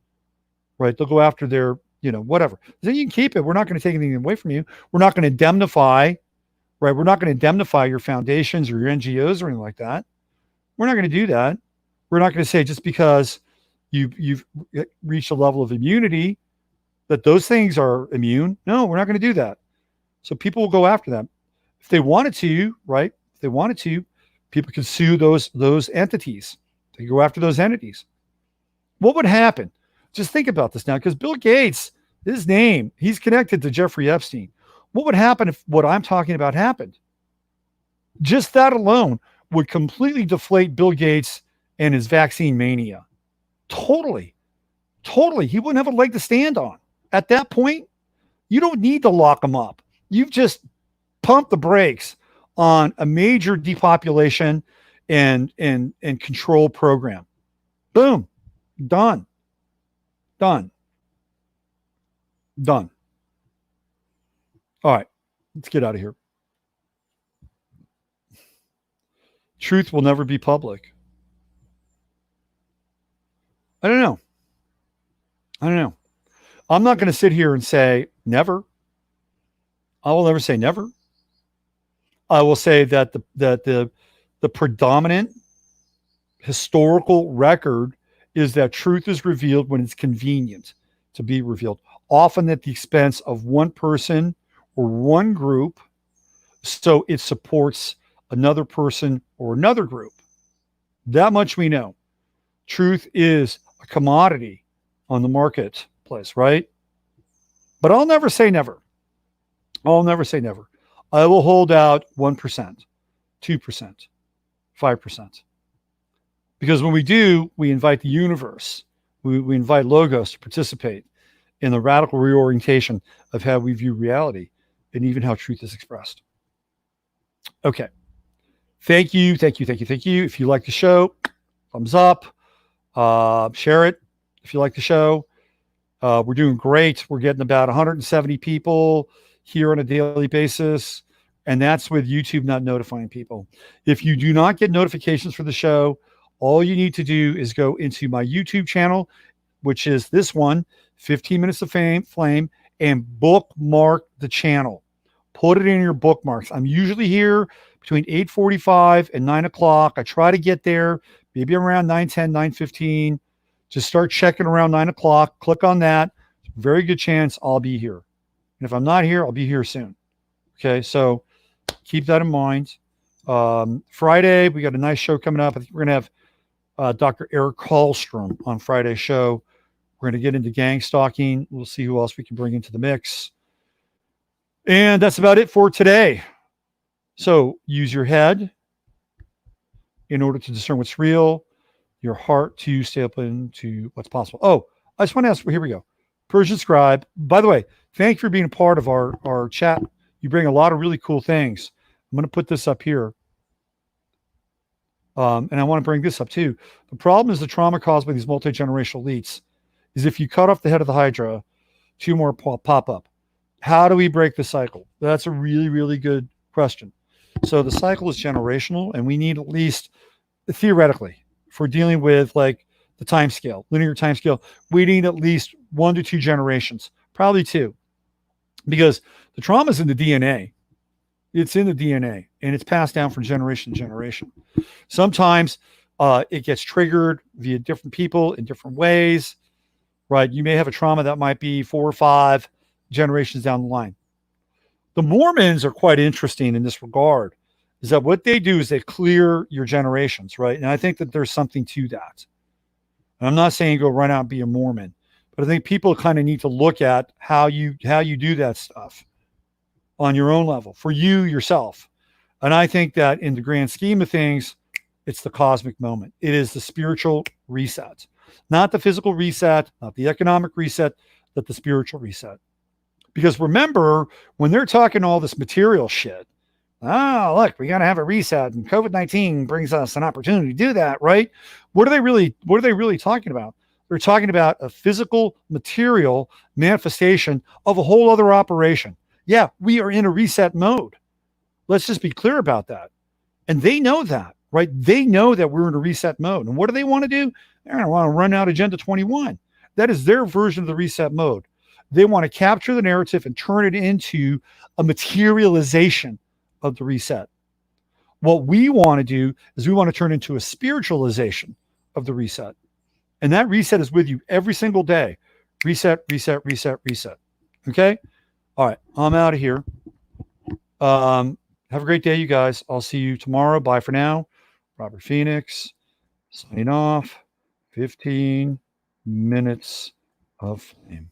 right? They'll go after their, whatever. Then you can keep it. We're not going to take anything away from you. We're not going to indemnify, right? We're not going to indemnify your foundations or your NGOs or anything like that. We're not going to do that. We're not going to say just because you've reached a level of immunity that those things are immune. No, we're not going to do that. So people will go after them. If they wanted to, right? If they wanted to, people could sue those entities. They go after those entities. What would happen? Just think about this now, because Bill Gates, his name, he's connected to Jeffrey Epstein. What would happen if what I'm talking about happened? Just that alone would completely deflate Bill Gates and his vaccine mania. Totally. He wouldn't have a leg to stand on. At that point, you don't need to lock him up. You've just pumped the brakes on a major depopulation and control program. Boom. Done. All right. Let's get out of here. Truth will never be public. I don't know. I'm not going to sit here and say never. I will never say never. I will say that the predominant historical record is that truth is revealed when it's convenient to be revealed, often at the expense of one person or one group, so it supports another person or another group. That much we know. Truth is a commodity on the marketplace, right? But I'll never say never. I will hold out 1%, 2%, 5%. Because when we do, we invite the universe, we invite Logos to participate in the radical reorientation of how we view reality and even how truth is expressed. Okay. Thank you. If you like the show, thumbs up, share it. If you like the show, we're doing great. We're getting about 170 people here on a daily basis. And that's with YouTube not notifying people. If you do not get notifications for the show, all you need to do is go into my YouTube channel, which is this one, 15 Minutes of Flame, and bookmark the channel. Put it in your bookmarks. I'm usually here between 8:45 and 9 o'clock. I try to get there maybe around 9:10, 9:15. Just start checking around 9 o'clock. Click on that. Very good chance I'll be here. And if I'm not here, I'll be here soon. Okay, so keep that in mind. Friday, we got a nice show coming up. I think we're going to have Dr. Eric Hallstrom on Friday's show. We're going to get into gang stalking. We'll see who else we can bring into the mix. And that's about it for today. So use your head in order to discern what's real, your heart to stay open to what's possible. Oh, I just want to ask, here we go. Persian Scribe. By the way, thank you for being a part of our chat. You bring a lot of really cool things. I'm going to put this up here. And I want to bring this up too. The problem is the trauma caused by these multi-generational elites is if you cut off the head of the Hydra, 2 more pop up. How do we break the cycle? That's a really, really good question. So the cycle is generational, and we need at least, theoretically, if we're dealing with like the time scale, linear time scale, we need at least 1 to 2 generations, probably 2, because the trauma is in the DNA. It's in the DNA, and it's passed down from generation to generation. Sometimes it gets triggered via different people in different ways, right? You may have a trauma that might be 4 or 5 generations down the line. The Mormons are quite interesting in this regard, is that what they do is they clear your generations, right? And I think that there's something to that. And I'm not saying go run out and be a Mormon, but I think people kind of need to look at how you do that stuff on your own level for you yourself. And I think that in the grand scheme of things, it's the cosmic moment. It is the spiritual reset, not the physical reset, not the economic reset, but the spiritual reset. Because remember, when they're talking all this material shit, look, we got to have a reset, and COVID-19 brings us an opportunity to do that, right? What are they really talking about? They're talking about a physical material manifestation of a whole other operation. Yeah, we are in a reset mode. Let's just be clear about that. And they know that, right? They know that we're in a reset mode. And what do they want to do? They're going to want to run out Agenda 21. That is their version of the reset mode. They want to capture the narrative and turn it into a materialization of the reset. What we want to do is we want to turn into a spiritualization of the reset. And that reset is with you every single day. Reset, reset, reset, reset. Okay? All right. I'm out of here. Have a great day, you guys. I'll see you tomorrow. Bye for now. Robert Phoenix, signing off. 15 minutes of flame.